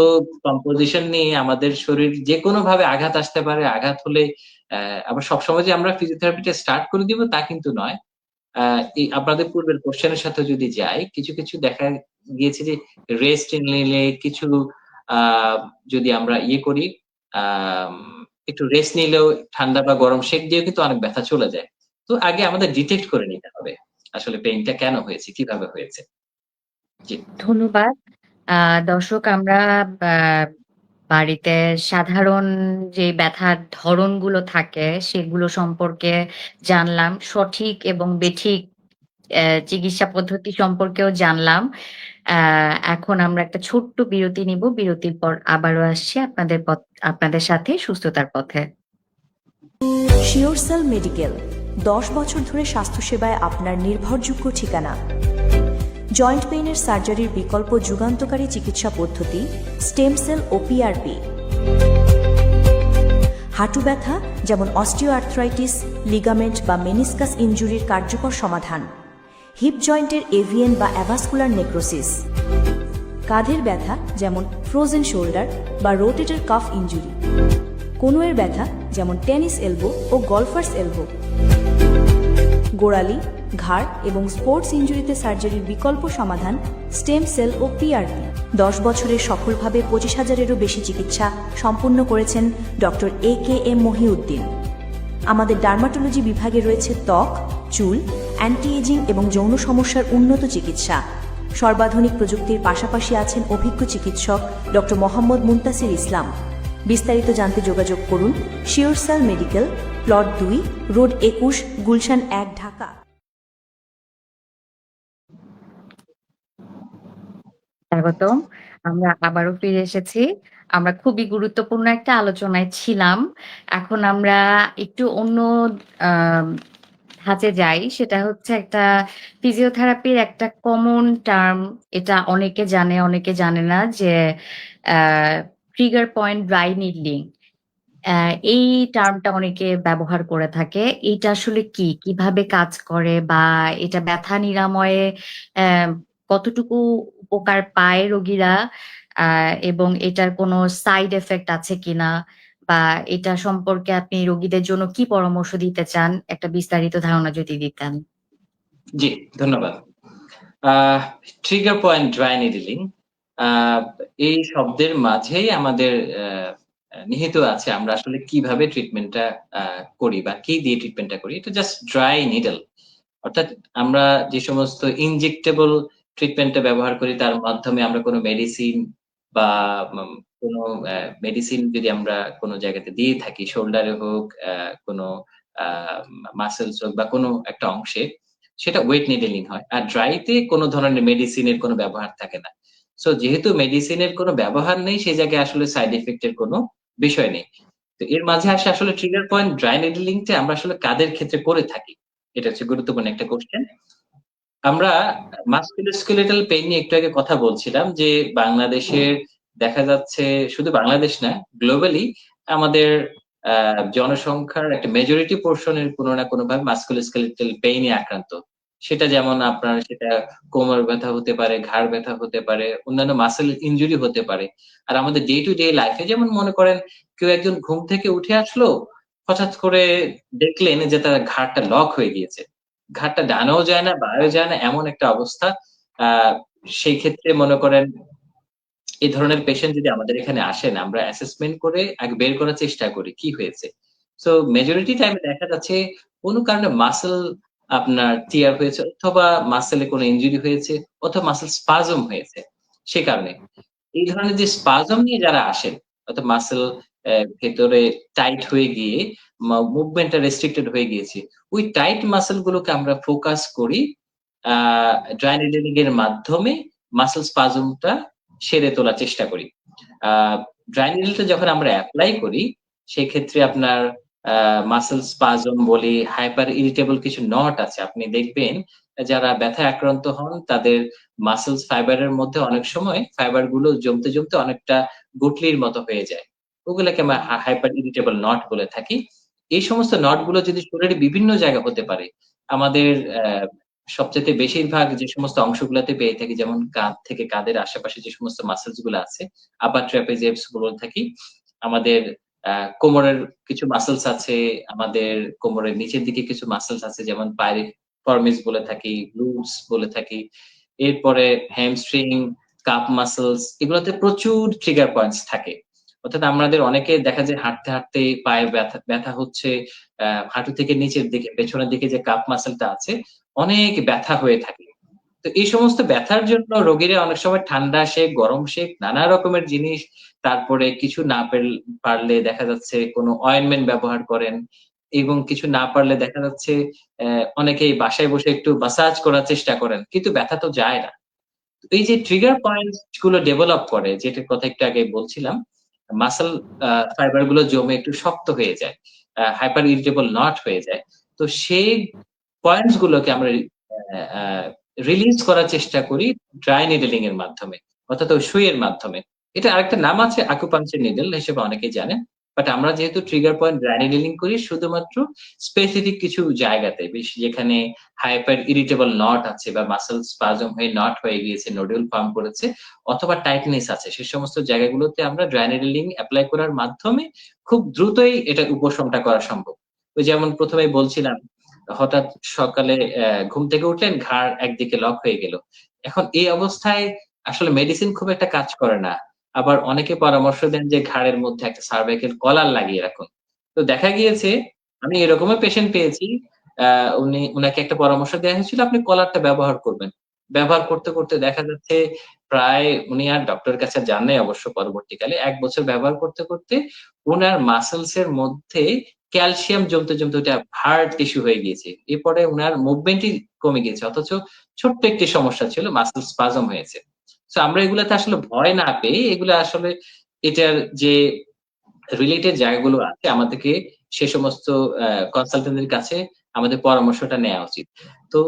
কম্পোজিশন নিয়ে আমাদের শরীর যেকোনোভাবে আঘাত আসতে পারে। আঘাত হলে আবার সবসময় যে আমরা ফিজিওথেরাপিটা স্টার্ট করে দিব তা কিন্তু নয়। আ এই আপনাদের পূর্বের কোয়েশ্চেন এর সাথে যদি যাই, কিছু দেখা গিয়েছে যে রেস্ট নিলে কিছু আ যদি আমরা ইয়ে করি, আম একটু রেস্ট নিলেও ঠান্ডা বা গরম সেক দিয়েও কিন্তু অনেক ব্যথা চলে যায়। তো আগে আমাদের ডিটেক্ট করে নিতে হবে। আসলে পেইনটা কেন হয়েছে, কিভাবে হয়েছে? জি। ধন্যবাদ। আ দর্শক আমরা বা বাড়িতে সাধারণ যে ব্যথার ধরনগুলো থাকে সেগুলো সম্পর্কে জানলাম। সঠিক এবং বেঠিক চিকিৎসা পদ্ধতি সম্পর্কেও জানলাম। আ এখন আমরা একটা ছোট্ট বিরতি নিব। বিরতির পর আবারও আসছি আপনাদের সাথে সুস্থতার পথে। শিওরসেল মেডিকেল ১০ বছর ধরে স্বাস্থ্যসেবায় আপনার নির্ভরযোগ্য ঠিকানা। জয়েন্ট পেইনের সার্জারির বিকল্প যুগান্তকারী চিকিৎসা পদ্ধতি স্টেম সেল ও পিআরপি। হাঁটু ব্যথা যেমন অস্টিওআর্থ্রাইটিস, লিগামেন্ট বা মেনিসকাস ইনজুরির কার্যকর সমাধান। হিপ জয়েন্টের এভিএন বা অ্যাভাসকুলার নেক্রোসিস। কাঁধের ব্যথা যেমন ফ্রোজেন শোল্ডার বা রোটেটর কাফ ইনজুরি। কনুয়ের ব্যথা যেমন টেনিস এলবো ও গলফার্স এলবো। গোড়ালি, ঘাড় এবং স্পোর্টস ইনজুরিতে সার্জারির বিকল্প সমাধান স্টেম সেল ও পিআরপি। ১০ বছরে সফলভাবে ২৫,০০০-এরও বেশি চিকিৎসা সম্পূর্ণ করেছেন ডক্টর AKM মহিউদ্দিন। আমাদের ডার্মাটোলজি বিভাগে রয়েছে ত্বক, চুল, অ্যান্টি এজিং এবং যৌন সমস্যার উন্নত চিকিৎসা। সর্বাধুনিক প্রযুক্তির পাশাপাশি আছেন অভিজ্ঞ চিকিৎসক ডক্টর মোহাম্মদ মুনতাসির ইসলাম। বিস্তারিত জানতে যোগাযোগ করুন SureCell medical, plot ২, road ২১, Gulshan ১, Dhaka. স্বাগতম। আমরা আবারও ফিরে এসেছি। আমরা খুবই গুরুত্বপূর্ণ একটা আলোচনায় ছিলাম। এখন আমরা একটু অন্য আম ধাঁচে যাই। সেটা হচ্ছে একটা ফিজিওথেরাপির একটা কমন টার্ম। এটা অনেকে জানে, অনেকে জানে না যে আ ট্রিগার পয়েন্ট ড্রাই নিডলিং। এই টার্মটা অনেকে ব্যবহার করে থাকে। এইটা আসলে কি? কিভাবে কাজ করে? বা এটা ব্যথা নিরাময়ে অ্যা কতটুকু উপকার পায় রোগীরা? আ এবং এটার কোনো সাইড ইফেক্ট আছে কিনা? বা এটা সম্পর্কে আপনি রোগীদের জন্য কি পরামর্শ দিতে চান? একটা বিস্তারিত ধারণা যদি দিতেন। জি, ধন্যবাদ। আহ ট্রিগার পয়েন্ট ড্রাই নিডলিং এই শব্দের মাঝেই আমাদের নিহিত আছে আমরা আসলে কিভাবে ট্রিটমেন্টটা করি বা কি দিয়ে ট্রিটমেন্টটা করি। এটা জাস্ট ড্রাই নিডল। অর্থাৎ আমরা যে সমস্ত ইনজেক্টেবল ট্রিটমেন্টটা ব্যবহার করি তার মাধ্যমে আমরা কোনো মেডিসিন বা কোনো মেডিসিন যদি আমরা কোনো জায়গাতে দিয়ে থাকি, শোল্ডারে হোক, কোনো আ মাসলস হোক বা কোনো একটা অংশে, সেটা ওয়েট নিডলিং হয়। আর ড্রাইতে কোনো ধরনের মেডিসিনের কোনো ব্যবহার থাকে না। সো যেহেতু মেডিসিনের কোনো ব্যবহার নেই, সেই জায়গায় আসলে সাইড ইফেক্ট এর কোনো বিষয় নেই। তো এর মাঝে আসে আসলে ট্রিগার পয়েন্ট ড্রাই নিডলিং টা আমরা আসলে কাদের ক্ষেত্রে করে থাকি? এটা হচ্ছে গুরুত্বপূর্ণ একটা কোয়েশ্চেন। আমরা মাসকুলোস্কেলেটাল পেইন নিয়ে একটু আগে কথা বলছিলাম যে বাংলাদেশের দেখা যাচ্ছে শুধু বাংলাদেশ না, গ্লোবালি আমাদের জনসংখ্যার একটা মেজরিটি পোরশন এর কোনো না কোনোভাবে মাসকুলোস্কেলেটাল পেইন এ আক্রান্ত। সেটা যেমন আপনার সেটা কোমর ব্যথা হতে পারে, ঘাড় ব্যথা হতে পারে, অন্যান্য মাসল ইনজুরি হতে পারে। আর আমাদের ডে টু ডে লাইফ এ যেমন মনে করেন কেউ একজন ঘুম থেকে উঠে আসলো, হঠাৎ করে দেখলেন যে তার ঘাড়টা লক হয়ে গিয়েছে। ঘাটটা ডানাও যায় না, বাঁও যায় না এমন একটা অবস্থা। আ সেই ক্ষেত্রে মনে করেন এই ধরনের পেশেন্ট যদি আমাদের এখানে আসেন, আমরা অ্যাসেসমেন্ট করে আগে বের করার চেষ্টা করি কি হয়েছে। সো মেজরিটি টাইমে দেখা যাচ্ছে কোন কারণে মাসল আপনার টিয়ার হয়েছে অথবা মাসলে কোনো ইনজুরি হয়েছে অথবা মাসল স্পাজম হয়েছে। সে কারণে। এই ধরনের যে স্পাজম নিয়ে যারা আসেন, অর্থাৎ মাসল ভেতরে টাইট হয়ে গিয়ে মুভমেন্টটা রেস্ট্রিক্টেড হয়ে গিয়েছে। ওই টাইট মাসল গুলোকে আমরা ফোকাস করি আ ড্রাই নিডলিং এর মাধ্যমে মাসল স্পাজমটা সেরে তোলার চেষ্টা করি। আ ড্রাই নিডলটা যখন আমরা এপ্লাই করি, সেক্ষেত্রে আপনার মাসল স্পাজম বলি, হাইপার ইরিটেবল কিছু নট আছে। আপনি দেখবেন যারা ব্যথায় আক্রান্ত হন তাদের মাসলস ফাইবার এর মধ্যে অনেক সময় ফাইবার গুলো জমতে, জমতে অনেকটা গুটলির মতো হয়ে যায়। ওগুলাকে আমরা হাইপার ইরিটেবল নট বলে থাকি। এই সমস্ত নট গুলো যদি শরীরের বিভিন্ন জায়গায় হতে পারে। আমাদের সবচাইতে বেশিরভাগ যে সমস্ত অংশগুলাতে পেয়ে থাকি যেমন কাঁধ থেকে কাঁধের আশেপাশে যে সমস্ত মাসলস গুলো আছে, আপার ট্রাপেজিয়াস বলে থাকি। আমাদের আ কোমরের কিছু মাসলস আছে, আমাদের কোমরের নিচের দিকে কিছু মাসলস আছে যেমন পাইরিফর্মিস বলে থাকি, গ্লুটস বলে থাকি। এরপরে হ্যামস্ট্রিং, কাপ মাসলস এগুলোতে প্রচুর ট্রিগার পয়েন্টস থাকে। অর্থাৎ আমাদের অনেকে দেখা যায় হাঁটতে, হাঁটতে পায়ে ব্যথা ব্যথা হচ্ছে, হাঁটু থেকে নিচের দিকে, পেছনের দিকে যে কাপ মাসলটা আছে অনেক ব্যথা হয়ে থাকে। তো এই সমস্ত ব্যথার জন্য রোগীরা অনেক সময় ঠান্ডা শেক, গরম শেক নানা রকমের জিনিস, তারপরে কিছু না পারলে দেখা যাচ্ছে কোনো অয়েন্টমেন্ট ব্যবহার করেন এবং কিছু না পারলে দেখা যাচ্ছে অনেকেই বাসায় বসে একটু মাসাজ করার চেষ্টা করেন। কিন্তু ব্যথা তো যায় না। এই যে ট্রিগার পয়েন্টস গুলো ডেভেলপ করে যেটার কথা একটু আগে বলছিলাম, মাসল ফাইবার গুলো জমে একটু শক্ত হয়ে যায়। হাইপার ইরিটেবল নট হয়ে যায়। তো সেই পয়েন্টস গুলোকে আমরা আ রিলিজ করার চেষ্টা করি ড্রাই নিডলিং এর মাধ্যমে। অর্থাৎ ওই সুইয়ের মাধ্যমে। এটা আরেকটা নাম আছে আকুপাংচার নিডল হিসেবে অনেকেই জানেন। বাট আমরা যেহেতু ট্রিগার পয়েন্ট ড্রাই নিডলিং করি শুধুমাত্র স্পেসিফিক কিছু জায়গাতে যেখানে হাইপার ইরিটেবল নট আছে বা মাসল স্পাজম হয়ে নট হয়ে গিয়েছে, নোডুল ফর্ম করেছে অথবা টাইটনেস আছে। সে সমস্ত জায়গাগুলোতে আমরা ড্রাই নিডলিং এপ্লাই করার মাধ্যমে খুব দ্রুতই এটার উপশমটা করা সম্ভব। ওই যেমন ১ম এই বলছিলাম, হঠাৎ সকালে ঘুম থেকে উঠলেন, ঘাড় একদিকে লক হয়ে গেল। এখন এই অবস্থায় আসলে মেডিসিন খুব একটা কাজ করে না। আবার অনেকে পরামর্শ দেন যে ঘাড়ের মধ্যে একটা সার্ভাইকাল কলার লাগিয়ে রাখুন। তো দেখা গিয়েছে আমি এরকমও পেশেন্ট পেয়েছি আ উনাকে একটা পরামর্শ দেয়া হয়েছিল, আপনি কলারটা ব্যবহার করবেন। ব্যবহার করতে, করতে দেখা যাচ্ছে প্রায় উনি আর ডক্টরের কাছে যান নাই অবশ্য পরবর্তীকালে। ১ বছর ব্যবহার করতে, করতে উনার মাসলস এর মধ্যে ক্যালসিয়াম জমতে, জমতে ওইটা হার্ড টিস্যু হয়ে গিয়েছে। এরপরে উনার মুভমেন্টই কমে গিয়েছে। অথচ ছোট্ট একটি সমস্যা ছিল, মাসল স্পাজম হয়েছে। সো আমরা এগুলাতে আসলে ভয় না পেয়ে এগুলা আসলে এটার যে রিলেটেড জায়গাগুলো আছে আমাদেরকে সে সমস্ত কনসালটেন্ট এর কাছে আমাদের পরামর্শটা নেয়া উচিত। তো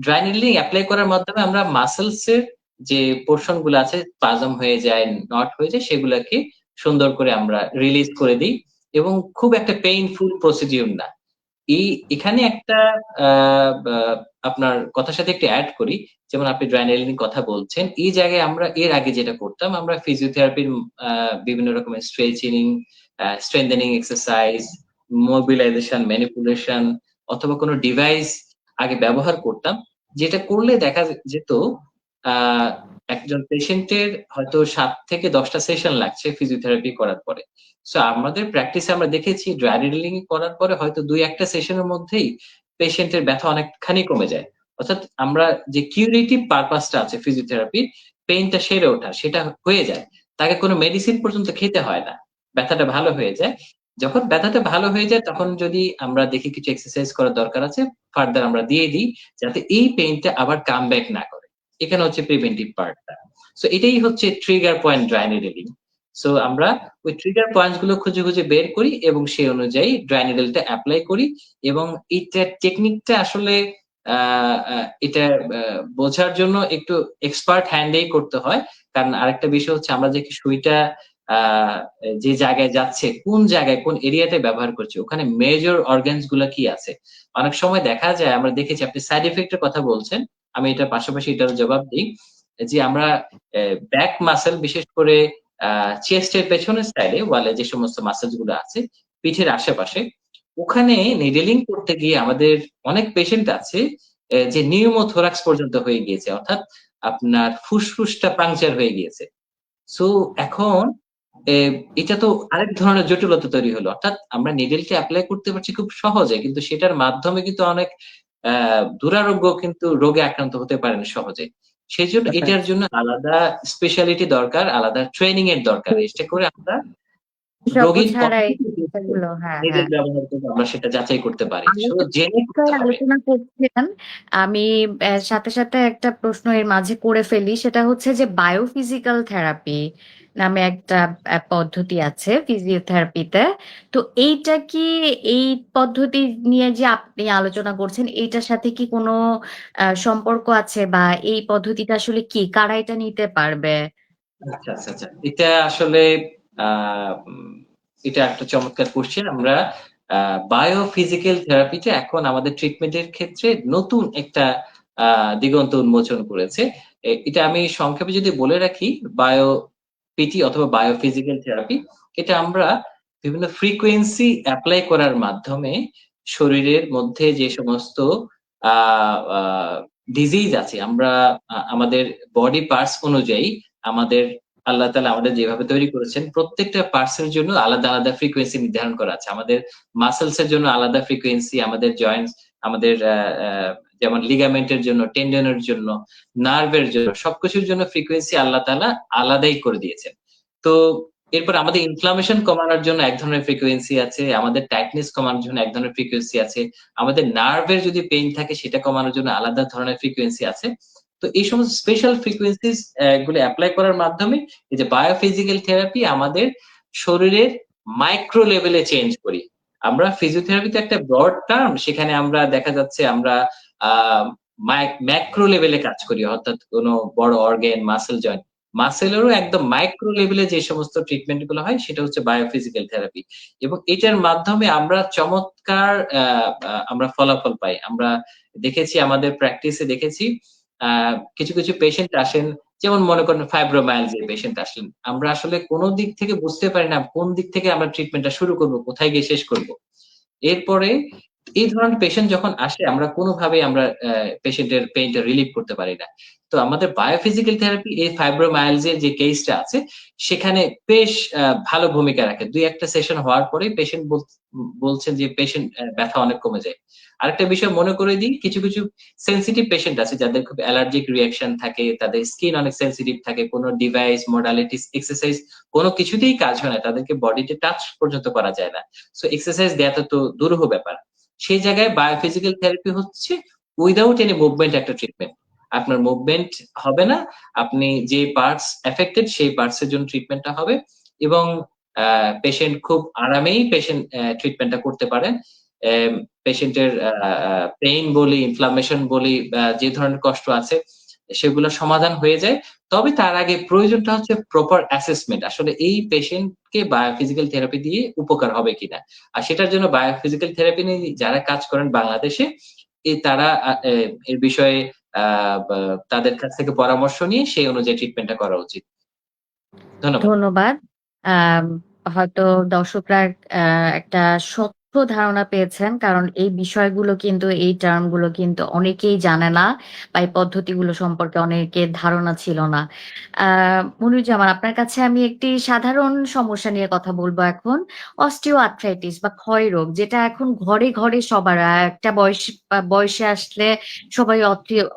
ড্রাই নিডলিং এপ্লাই করার মাধ্যমে আমরা মাসলস এর যে পোরশন গুলো আছে স্পাজম হয়ে যায়, নট হয়ে যায় সেগুলাকে সুন্দর করে আমরা রিলিজ করে দেই এবং খুব একটা পেইনফুল প্রসিডিউর না। এখানে একটা আপনার কথার সাথে একটু এড করি। যেমন আপনি ড্রাই নেডলিং কথা বলছেন। এই জায়গায় আমরা এর আগে যেটা করতাম, আমরা ফিজিওথেরাপির বিভিন্ন রকমের stretching, strengthening exercise, mobilisation, manipulation অথবা কোনো ডিভাইস আগে ব্যবহার করতাম। যেটা করলে দেখা যেত আ একজন পেশেন্টের হয়তো ৭ থেকে ১০ টা সেশন লাগছে ফিজিওথেরাপি করার পরে। সো আমাদের প্র্যাকটিসে আমরা দেখেছি ড্রাই নিডলিং করার পরে হয়তো ২-১ টা সেশনের মধ্যেই পেশেন্টের ব্যথা অনেকখানি কমে যায়। অর্থাৎ আমরা যে কিউরেটিভ পারপাস টা আছে ফিজিওথেরাপির, পেইনটা সেরে ওঠা সেটা হয়ে যায়। তাকে কোনো মেডিসিন পর্যন্ত খেতে হয় না। ব্যথাটা ভালো হয়ে যায়। যখন ব্যথাটা ভালো হয়ে যায় তখন যদি আমরা দেখি কিছু এক্সারসাইজ করার দরকার আছে, ফার্দার আমরা দিয়ে দিই যাতে এই পেইনটা আবার কাম ব্যাক না করে। এখানে হচ্ছে প্রিভেন্টিভ পার্টটা। সো এটাই হচ্ছে trigger point dry needling. So আমরা ওই ট্রিগার পয়েন্টস গুলো খুঁজে, খুঁজে বের করি এবং সেই অনুযায়ী ড্রাই নিডলটা এপ্লাই করি এবং এইটার টেকনিকটা আসলে আ আ এটা বোঝার জন্য একটু এক্সপার্ট হ্যান্ডেই করতে হয়। কারণ আরেকটা বিষয় হচ্ছে আমরা যে সুইটা আ যে জায়গায় যাচ্ছে, কোন জায়গায় কোন এরিয়াতে ব্যবহার করছি, ওখানে মেজর অর্গানস গুলা কি আছে? অনেক সময় দেখা যায় আমরা দেখেছি আপনি সাইড ইফেক্ট এর কথা বলছেন। আমি এটার পাশাপাশি এটারও জবাব দেই। যে আমরা ব্যাক মাসল বিশেষ করে চেস্ট এর পেছনের সাইডে ওয়ালে যে সমস্ত মাসলস গুলো আছে, পিঠের আশেপাশে, ওখানে নিডলিং করতে গিয়ে আমাদের অনেক পেশেন্ট আছে যে নিউমোথোরাক্স পর্যন্ত হয়ে গিয়েছে। অর্থাৎ আপনার ফুসফুসটা পাংচার হয়ে গিয়েছে। সো এখন এ এটা তো আরেক ধরনের জটিলতা তৈরি হলো। অর্থাৎ আমরা নিডলটা এপ্লাই করতে পারছি খুব সহজে। কিন্তু সেটার মাধ্যমে কিন্তু অনেক আ দুরারোগ্য কিন্তু রোগে আক্রান্ত হতে পারেন সহজে। সেজন্য বুঝতে এটার পারছি। জন্য আলাদা স্পেশালিটি দরকার, আলাদা ট্রেনিং এর দরকার। এতে করে আমরা বিশেষজ্ঞ রোগীর ছাড়াই এগুলো হ্যাঁ, নিডল হ্যাঁ। ব্যবহার করে আমরা সেটা যাচাই করতে পারি। সো আলোচনা জেনে করতে হবে। আলোচনা করছিলেন। আমি সাথে, সাথে একটা প্রশ্ন এর মাঝে করে ফেলি। সেটা হচ্ছে যে বায়োফিজিক্যাল থেরাপি নামে একটা পদ্ধতি আছে ফিজিওথেরাপিতে। তো এইটা কি এই পদ্ধতি নিয়ে যে আপনি আলোচনা করছেন এইটার সাথে কি কোনো সম্পর্ক আছে বা এই পদ্ধতিটা আসলে কি? কারা এটা নিতে পারবে? আচ্ছা, আচ্ছা, আচ্ছা। এটা আসলে আ উম এটা একটা চমৎকার কোয়েশ্চেন। আমরা বায়োফিজিক্যাল থেরাপিটা এখন আমাদের ট্রিটমেন্টের ক্ষেত্রে নতুন একটা আ দিগন্ত উন্মোচন করেছে। এটা আমি সংক্ষেপে যদি বলে রাখি, বায়ো পিটি অথবা বায়োফিজিক্যাল থেরাপি, এটা আমরা বিভিন্ন ফ্রিকোয়েন্সি এপ্লাই করার মাধ্যমে শরীরের মধ্যে যে সমস্ত আ আ ডিজিজ আছে, আমরা আমাদের বডি পার্টস অনুযায়ী আমাদের আল্লাহ তাআলা আমাদের যেভাবে তৈরি করেছেন, প্রত্যেকটা পার্টস এর জন্য আলাদা, আলাদা ফ্রিকোয়েন্সি নির্ধারণ করা আছে। আমাদের মাসলস এর জন্য আলাদা ফ্রিকোয়েন্সি, আমাদের জয়েন্টস, আমাদের আ আ যেমন লিগামেন্ট এর জন্য, টেন্ডন এর জন্য, নার্ভ এর জন্য, সবকিছুর জন্য ফ্রিকোয়েন্সি আল্লাহ তাআলা আলাদাই করে দিয়েছেন। তো এরপর আমাদের ইনফ্লামেশন কমানোর জন্য এক ধরনের ফ্রিকোয়েন্সি আছে, আমাদের টাইটনেস কমানোর জন্য এক ধরনের ফ্রিকোয়েন্সি আছে, আমাদের নার্ভের যদি পেইন থাকে সেটা কমানোর জন্য আলাদা ধরনের ফ্রিকোয়েন্সি আছে। তো এই সমস্ত স্পেশাল ফ্রিকোয়েন্সিস গুলো এপ্লাই করার মাধ্যমে এই যে বায়োফিজিক্যাল থেরাপি আমাদের শরীরের মাইক্রো লেভেলে চেঞ্জ করি। আমরা ফিজিওথেরাপি তো একটা ব্রড টার্ম, সেখানে আমরা দেখা যাচ্ছে আমরা আ ম্যাক্রো লেভেলে কাজ করি। অর্থাৎ কোনো বড় অর্গান, মাসল জয়েন্ট। মাসেলেরও একদম মাইক্রো লেভেলে যে সমস্ত ট্রিটমেন্ট গুলো হয় সেটা হচ্ছে বায়োফিজিক্যাল থেরাপি। এবং এটার মাধ্যমে আমরা চমৎকার আমরা ফলাফল পাই। আমরা দেখেছি আমাদের প্র্যাকটিসে দেখেছি আ কিছু, কিছু পেশেন্ট আসেন, যেমন মনে করেন ফাইব্রোমায়ালজিয়া পেশেন্ট আসলেন। আমরা আসলে কোন দিক থেকে বুঝতে পারি না কোন দিক থেকে আমরা ট্রিটমেন্টটা শুরু করব, কোথায় গিয়ে শেষ করব। এরপরে এই ধরনের পেশেন্ট যখন আসে আমরা কোনভাবেই আমরা পেশেন্টের পেইনটা রিলিভ করতে পারি না। তো আমাদের বায়োফিজিক্যাল থেরাপি এই ফাইব্রোমায়ালজিয়ার যে কেসটা আছে সেখানে বেশ ভালো ভূমিকা রাখে। ২-১ টা সেশন হওয়ার পরেই পেশেন্ট বলছেন যে পেশেন্ট ব্যথা অনেক কমে যায়। আরেকটা বিষয় মনে করে দিই, কিছু, কিছু সেনসিটিভ পেশেন্ট আছে যাদের খুব অ্যালার্জিক রিঅ্যাকশন থাকে, তাদের স্কিন অনেক সেনসিটিভ থাকে, কোন ডিভাইস, মডালিটিস, এক্সারসাইজ কোন কিছুতেই কাজ হয় না। তাদেরকে বডিতে টাচ পর্যন্ত করা যায় না। সো এক্সারসাইজ দেয়াটা তো দুরূহ ব্যাপার। সেই জায়গায় বায়োফিজিক্যাল থেরাপি হচ্ছে উইথআউট এনি মুভমেন্ট একটা ট্রিটমেন্ট। আপনার মুভমেন্ট হবে না। আপনি যে পার্টস এফেক্টেড সেই পার্টস এর জন্য ট্রিটমেন্টটা হবে এবং পেশেন্ট খুব আরামেই ট্রিটমেন্টটা করতে পারেন। পেশেন্টের পেইন বলি, ইনফ্লামেশন বলি, যে ধরনের কষ্ট আছে সেগুলো সমাধান হয়ে যায়। তবে তার আগে প্রয়োজনটা হচ্ছে প্রপার অ্যাসেসমেন্ট। আসলে এই পেশেন্টকে বায়োফিজিক্যাল থেরাপি দিয়ে উপকার হবে কিনা। আর সেটার জন্য বায়োফিজিক্যাল থেরাপি নিয়ে যারা কাজ করেন বাংলাদেশে, তারা এর বিষয়ে আ বা তাদের কাছ থেকে পরামর্শ নিয়ে সেই অনুযায়ী ট্রিটমেন্টটা করা উচিত। ধন্যবাদ। ধন্যবাদ। আম হয়তো দর্শকরা আ একটা স্বচ্ছ ধারণা পেয়েছেন। কারণ এই বিষয়গুলো কিন্তু এই টার্ম গুলো কিন্তু অনেকেই জানে না বা এই পদ্ধতিগুলো সম্পর্কে অনেকের ধারণা ছিল না। আ মনিরুজ্জামান, আপনার কাছে আমি একটি সাধারণ সমস্যা নিয়ে কথা বলব এখন। অস্টিও আর্থ্রাইটিস বা ক্ষয়রোগ, যেটা এখন ঘরে, ঘরে সবার একটা বয়সে আসলে সবাই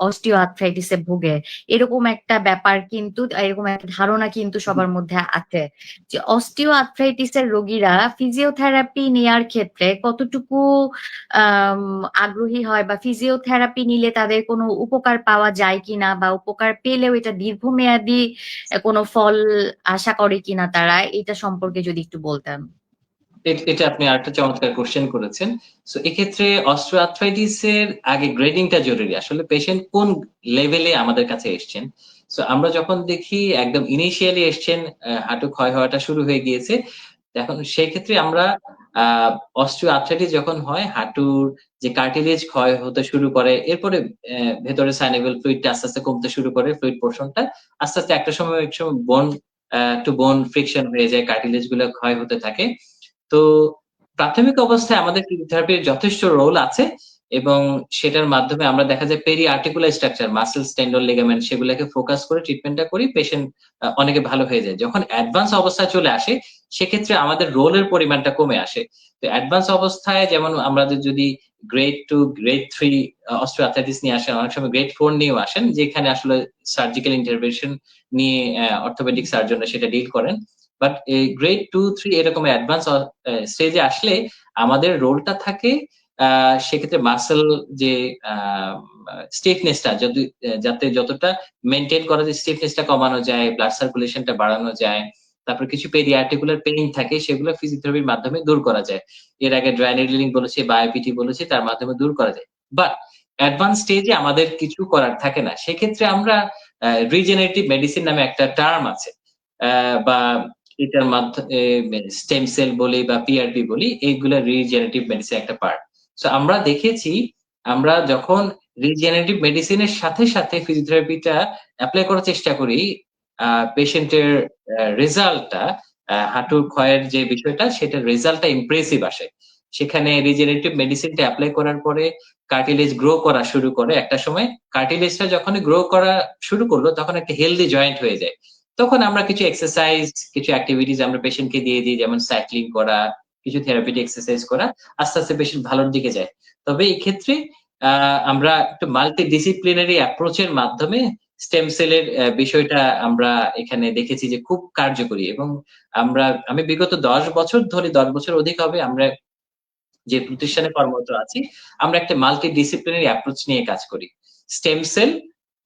অস্টিও আর্থ্রাইটিস এ ভোগে। এরকম একটা ব্যাপার কিন্তু, এরকম একটা ধারণা কিন্তু সবার মধ্যে আছে যে অস্টিও আর্থ্রাইটিস এর রোগীরা ফিজিওথেরাপি নেয়ার ক্ষেত্রে কতটুকু আম আগ্রহী হয় বা ফিজিওথেরাপি নিলে তাদের কোনো উপকার পাওয়া যায় কিনা বা উপকার পেলেও এটা দীর্ঘমেয়াদী কোনো ফল আশা করে কিনা তারা, এটা সম্পর্কে যদি একটু বলতেন। এটা আপনি আরেকটা চমৎকার কোয়েশ্চেন করেছেন। সো এক্ষেত্রে অস্টিওআর্থ্রাইটিস এর আগে গ্রেডিংটা জরুরি। আসলে পেশেন্ট কোন লেভেলে আমাদের কাছে এসছেন। সো আমরা যখন দেখি একদম ইনিশিয়ালি এসছেন, হাঁটু ক্ষয় হওয়াটা শুরু হয়ে গিয়েছে। এখন সেক্ষেত্রে আমরা আ অস্টিওআর্থ্রাইটিস যখন হয়, হাঁটুর যে কার্টিলেজ ক্ষয় হতে শুরু করে, এরপরে ভেতরে সাইনোভিয়াল ফ্লুইডটা আস্তে, আস্তে কমতে শুরু করে, ফ্লুইড পোরশনটা। আস্তে, আস্তে একটা সময় বোন টু বোন ফ্রিকশন হয়ে যায়, কার্টিলেজ গুলো ক্ষয় হতে থাকে। তো প্রাথমিক অবস্থায় আমাদের ফিজিওথেরাপির যথেষ্ট রোল আছে এবং সেটার মাধ্যমে আমরা দেখা যায় peri-articular structure, muscles, tendon, ligament সেগুলোকে ফোকাস করে ট্রিটমেন্টটা করি। পেশেন্ট অনেকে ভালো হয়ে যায়। যখন অ্যাডভান্স অবস্থায় চলে আসে, সেক্ষেত্রে আমাদের রোলের পরিমাণটা কমে আসে। তো অ্যাডভান্স অবস্থায় যেমন আমাদের যদি গ্রেড 2, গ্রেড 3 অস্টিওআর্থ্রাইটিস নিয়ে আসেন, অনেক সময় গ্রেড 4 নিয়েও আসেন, যেখানে আসলে সার্জিক্যাল ইন্টারভেনশন নিয়ে অর্থোপেডিক সার্জনরা সেটা ডিল করেন। বাট এই গ্রেড 2, 3 এরকম অ্যাডভান্স স্টেজে আসলে আমাদের রোলটা থাকে সেক্ষেত্রে মাসল যে আ স্টিফনেসটা যদি যাতে যতটা মেইনটেইন করা যায়, স্টিফনেসটা কমানো যায়, ব্লাড সার্কুলেশনটা বাড়ানো যায়। তারপর কিছু পেরি-আর্টিকুলার পেইন থাকে, সেগুলো ফিজিওথেরাপির মাধ্যমে দূর করা যায়। এর আগে ড্রাই নিডলিং বলেছি, বায়োপিটি বলেছি, তার মাধ্যমে দূর করা যায়। বাট অ্যাডভান্স স্টেজে আমাদের কিছু করার থাকে না। সেক্ষেত্রে আমরা রিজেনারেটিভ মেডিসিন নামে একটা টার্ম আছে। বা এটার স্টেম সেল বলি বা পিআরপি বলি, এইগুলা রিজেনারেটিভ মেডিসিন একটা পার্ট। সো আমরা দেখেছি, আমরা যখন রিজেনারেটিভ মেডিসিনের সাথে, সাথে ফিজিওথেরাপিটা এপ্লাই করার চেষ্টা করি, পেশেন্টের রেজাল্টটা হাঁটুর ক্ষয়ের যে বিষয়টা সেটার রেজাল্টটা ইমপ্রেসিভ আসে। সেখানে রিজেনারেটিভ মেডিসিনটা এপ্লাই করার পরে কার্টিলেজ গ্রো করা শুরু করে একটা সময়। কার্টিলেজটা যখনই গ্রো করা শুরু করলো তখন একটা হেলথি জয়েন্ট হয়ে যায়। তখন আমরা কিছু এক্সারসাইজ, কিছু এক্টিভিটিস আমরা পেশেন্টকে দিয়ে দিই, যেমন সাইক্লিং করা, কিছু থেরাপিউটিক এক্সারসাইজ করা। আস্তে, আস্তে পেশেন্ট ভালোর দিকে যায়। তবে এক্ষেত্রে আ আমরা একটু মাল্টিডিসিপ্লিনারি অ্যাপ্রোচ এর মাধ্যমে স্টেম সেলের বিষয়টা আমরা এখানে দেখেছি যে খুব কার্যকরী এবং আমি বিগত ১০ বছর ধরে, ১০ বছর অধিক হবে আমরা যে প্রতিষ্ঠানে কর্মরত আছি, আমরা একটা মাল্টিডিসিপ্লিনারি অ্যাপ্রোচ নিয়ে কাজ করি। স্টেম সেল,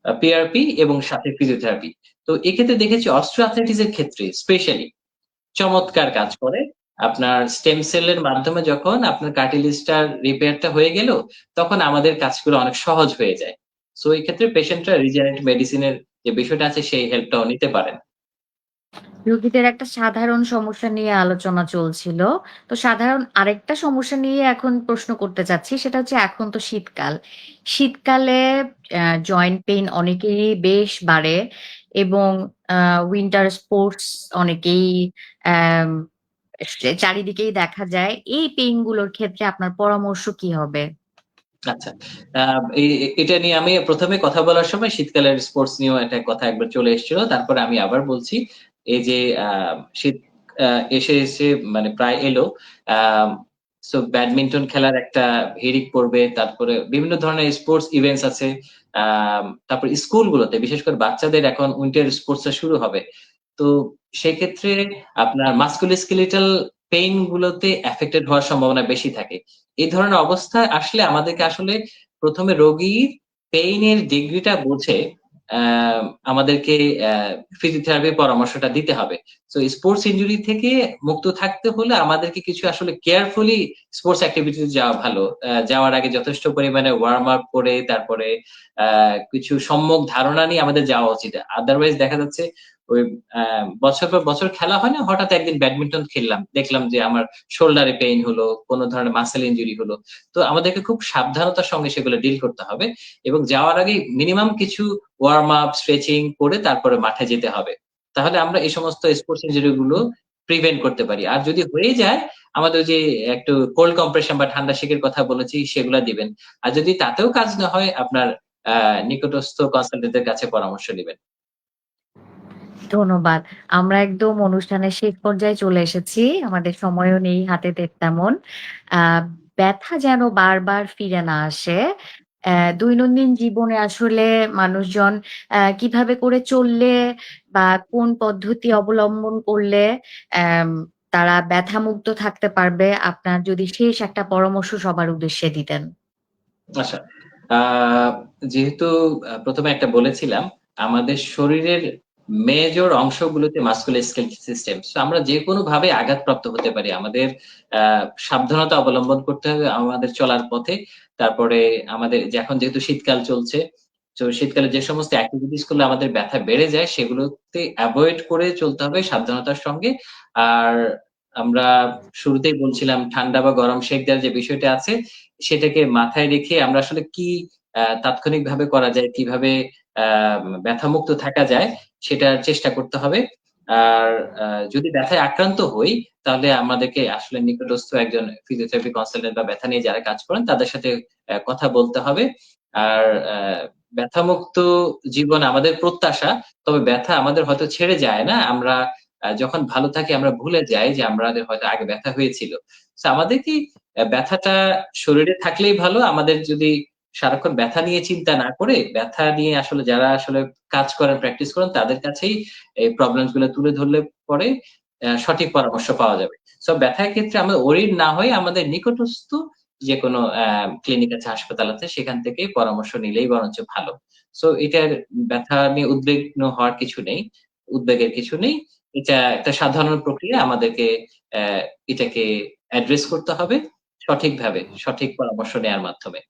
পিআরপি এবং সাথে ফিজিওথেরাপি। তো এক্ষেত্রে দেখেছি অস্টিওআর্থ্রাইটিস এর ক্ষেত্রে স্পেশালি চমৎকার কাজ করে। আপনার স্টেম সেলের মাধ্যমে যখন আপনার কার্টিলেজটার রিপেয়ারটা হয়ে গেল, তখন আমাদের কাজগুলো অনেক সহজ হয়ে যায়। সো এই ক্ষেত্রে পেশেন্টরা রিজেনারেটিভ মেডিসিন এর যে বিষয়টা আছে সেই হেল্পটাও নিতে পারেন। রোগীদের একটা সাধারণ সমস্যা নিয়ে আলোচনা চলছিল। তো সাধারণ আরেকটা সমস্যা নিয়ে এখন প্রশ্ন করতে চাচ্ছি। সেটা হচ্ছে, এখন তো শীতকাল। শীতকালে জয়েন্ট পেইন অনেকেরই বেশ বাড়ে এবং আ উইন্টার স্পোর্টস অনেকেই অ্যাম চারিদিকেই দেখা যায়। এই পেইন গুলোর ক্ষেত্রে আপনার পরামর্শ কি হবে? আচ্ছা। আ এ এটা নিয়ে আমি ১ম এ কথা বলার সময় শীতকালের স্পোর্টস নিয়েও একটা কথা একবার চলে এসেছিল। তারপরে আমি আবার বলছি, এই যে শীত আ এসে মানে প্রায় এলো। আম সো ব্যাডমিন্টন খেলার একটা হিড়িক পড়বে। তারপরে বিভিন্ন ধরনের স্পোর্টস ইভেন্টস আছে। তারপর স্কুলগুলোতে বিশেষ করে বাচ্চাদের এখন উইন্টার স্পোর্টসটা শুরু হবে। তো সেক্ষেত্রে আপনার মাসকুলোস্কেলেটাল পেইন গুলোতে এফেক্টেড হওয়ার সম্ভাবনা বেশি থাকে। এই ধরনের অবস্থায় আসলে আমাদেরকে আসলে ১ম এ রোগীর পেইন এর ডিগ্রিটা বুঝে আমাদেরকে ফিজিওথেরাপির পরামর্শটা দিতে হবে। সো স্পোর্টস ইনজুরি থেকে মুক্ত থাকতে হলে আমাদেরকে কিছু আসলে কেয়ারফুলি স্পোর্টস অ্যাক্টিভিটিতে যাওয়া ভালো। যাওয়ার আগে যথেষ্ট পরিমাণে ওয়ার্ম আপ করে তারপরে কিছু সম্যক ধারণা নিয়ে আমাদের যাওয়া উচিত। আদারওয়াইজ দেখা যাচ্ছে ওই বছর পর বছর খেলা হয় না, হঠাৎ একদিন ব্যাডমিন্টন খেললাম, দেখলাম যে আমার শোল্ডারে পেইন হলো, কোনো ধরনের মাসেল ইনজুরি হলো। তো আমাদেরকে খুব সাবধানতার সঙ্গে সেগুলো ডিল করতে হবে এবং যাওয়ার আগে মিনিমাম কিছু ওয়ার্ম আপ, স্ট্রেচিং করে তারপরে মাঠে যেতে হবে। তাহলে আমরা এই সমস্ত স্পোর্টস ইনজুরি গুলো প্রিভেন্ট করতে পারি। আর যদি হয়ে যায় আমাদের যে একটু কোল্ড কম্প্রেশন বা ঠান্ডা সেকের কথা বলেছি সেগুলা দিবেন। আর যদি তাতেও কাজ না হয় আপনার নিকটস্থ কনসালটেন্টের কাছে পরামর্শ নিবেন। ধন্যবাদ। আমরা একদম অনুষ্ঠানের শেষ পর্যায়ে চলে এসেছি। আমাদের সময়ও নেই হাতে তেমন। আ ব্যথা যেন বারবার ফিরে না আসে। দৈনন্দিন জীবনে আসলে মানুষজন কিভাবে করে চললে বা কোন পদ্ধতি অবলম্বন করলে অ্যাম তারা ব্যথামুক্ত থাকতে পারবে? আপনার যদি শেষ একটা পরামর্শ সবার উদ্দেশ্যে দিতেন। আচ্ছা। আ যেহেতু ১ম এ একটা বলেছিলাম, আমাদের শরীরের মেজর অংশগুলোতে মাসকুলোস্কেলেটাল সিস্টেম। সো আমরা যেকোনোভাবে আঘাতপ্রাপ্ত হতে পারি। আমাদের আ সাবধানতা অবলম্বন করতে হবে আমাদের চলার পথে। তারপরে আমাদের এখন যেহেতু শীতকাল চলছে, তো শীতকালে যে সমস্ত এক্টিভিটিস করলে আমাদের ব্যথা বেড়ে যায় সেগুলোতে এভয়েড করে চলতে হবে সাবধানতার সঙ্গে। আর আমরা শুরুতেই বলছিলাম ঠান্ডা বা গরম সেক দেওয়ার যে বিষয়টা আছে সেটাকে মাথায় রেখে আমরা আসলে কি তাৎক্ষণিকভাবে করা যায়, কিভাবে আ ব্যথামুক্ত থাকা যায় সেটার চেষ্টা করতে হবে। আর যদি ব্যথায় আক্রান্ত হই তাহলে আমাদেরকে আসলে নিকটস্থ একজন ফিজিওথেরাপি কনসালটেন্ট বা ব্যথা নিয়ে যারা কাজ করেন তাদের সাথে কথা বলতে হবে। আর ব্যথামুক্ত জীবন আমাদের প্রত্যাশা। তবে ব্যথা আমাদের হয়তো ছেড়ে যায় না। আমরা যখন ভালো থাকি আমরা ভুলে যাই যে আমাদের হয়তো আগে ব্যথা হয়েছিল। সো আমাদের কি ব্যথাটা শরীরে থাকলেই ভালো। আমাদের যদি সারাক্ষণ ব্যথা নিয়ে চিন্তা না করে, ব্যথা নিয়ে আসলে যারা আসলে কাজ করেন, প্র্যাকটিস করেন তাদের কাছেই এই প্রবলেমস গুলো তুলে ধরলে পরে সঠিক পরামর্শ পাওয়া যাবে। সো ব্যথার ক্ষেত্রে আমরা ওরিড না হয়ে আমাদের নিকটস্থ যেকোনো ক্লিনিক আছে, হাসপাতাল আছে সেখান থেকে পরামর্শ নিলেই বরঞ্চ ভালো। সো এটার ব্যথা নিয়ে উদ্বিগ্ন হওয়ার কিছু নেই, উদ্বেগের কিছু নেই। এটা একটা সাধারণ প্রক্রিয়া। আমাদেরকে অ্যা এটাকে অ্যাড্রেস করতে হবে সঠিকভাবে, সঠিক পরামর্শ নেয়ার মাধ্যমে।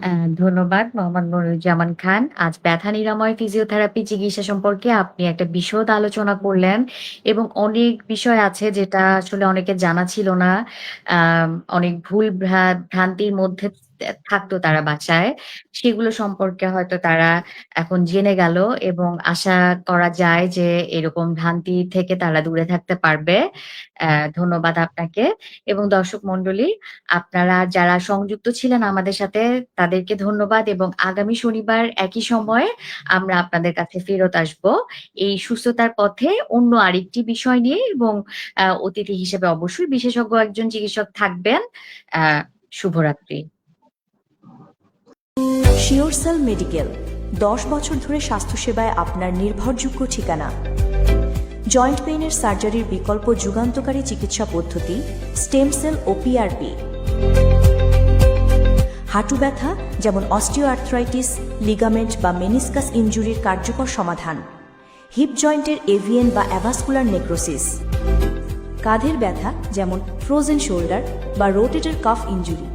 আ ধন্যবাদ মোহাম্মদ মনিরুজ্জামান খান। আজ ব্যথা নিরাময় ফিজিওথেরাপি চিকিৎসা সম্পর্কে আপনি একটা বিশদ আলোচনা করলেন এবং অনেক বিষয় আছে যেটা আসলে অনেকের জানা ছিল না। অনেক ভুল ভ্রান্তির মধ্যে থাকতো তারা বাসায়। সেগুলো সম্পর্কে হয়তো তারা এখন জেনে গেল এবং আশা করা যায় যে এরকম ভ্রান্তি থেকে তারা দূরে থাকতে পারবে। ধন্যবাদ আপনাকে এবং দর্শক মণ্ডলী আপনারা যারা সংযুক্ত ছিলেন আমাদের সাথে তাদেরকে ধন্যবাদ এবং আগামী শনিবার একই সময়ে আমরা আপনাদের কাছে ফেরত আসবো। এই সুস্থতার পথে অন্য আরেকটি বিষয় নিয়ে এবং অতিথি হিসেবে অবশ্যই বিশেষজ্ঞ একজন চিকিৎসক থাকবেন। আ শুভরাত্রি। শিওরসেল মেডিকেল 10 বছর ধরে স্বাস্থ্যসেবায় আপনার নির্ভরযোগ্য ঠিকানা। জয়েন্ট পেইনের সার্জারির বিকল্প যুগান্তকারী চিকিৎসা পদ্ধতি স্টেম সেল ও পিআরপি। হাঁটু ব্যথা যেমন অস্টিওআর্থ্রাইটিস, লিগামেন্ট বা মেনিসকাস ইনজুরির কার্যকর সমাধান। হিপ জয়েন্টের এভিএন বা অ্যাভাসকুলার নেক্রোসিস। কাঁধের ব্যথা যেমন ফ্রোজেন শোল্ডার বা রোটেটর কাফ ইনজুরি।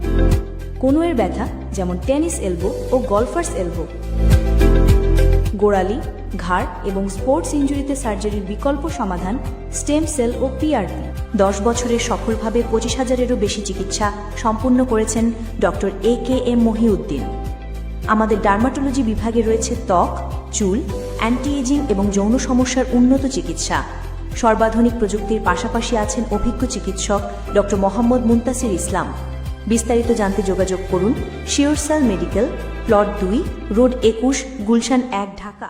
কনুয়ের ব্যথা যেমন টেনিস এলবো ও গলফার্স এলবো। গোড়ালি, ঘাড় এবং স্পোর্টস ইনজুরিতে সার্জারির বিকল্প সমাধান স্টেম সেল ও পিআরপি। 10 বছরে সফলভাবে 25,000-এরও বেশি চিকিৎসা সম্পূর্ণ করেছেন ডক্টর AKM মহিউদ্দিন। আমাদের ডার্মাটোলজি বিভাগে রয়েছে ত্বক, চুল, অ্যান্টি এজিং এবং যৌন সমস্যার উন্নত চিকিৎসা। সর্বাধুনিক প্রযুক্তির পাশাপাশি আছেন অভিজ্ঞ চিকিৎসক ডক্টর মোহাম্মদ মুনতাসির ইসলাম। বিস্তারিত জানতে যোগাযোগ করুন SureCell medical, plot 2, road 21, Gulshan 1, Dhaka.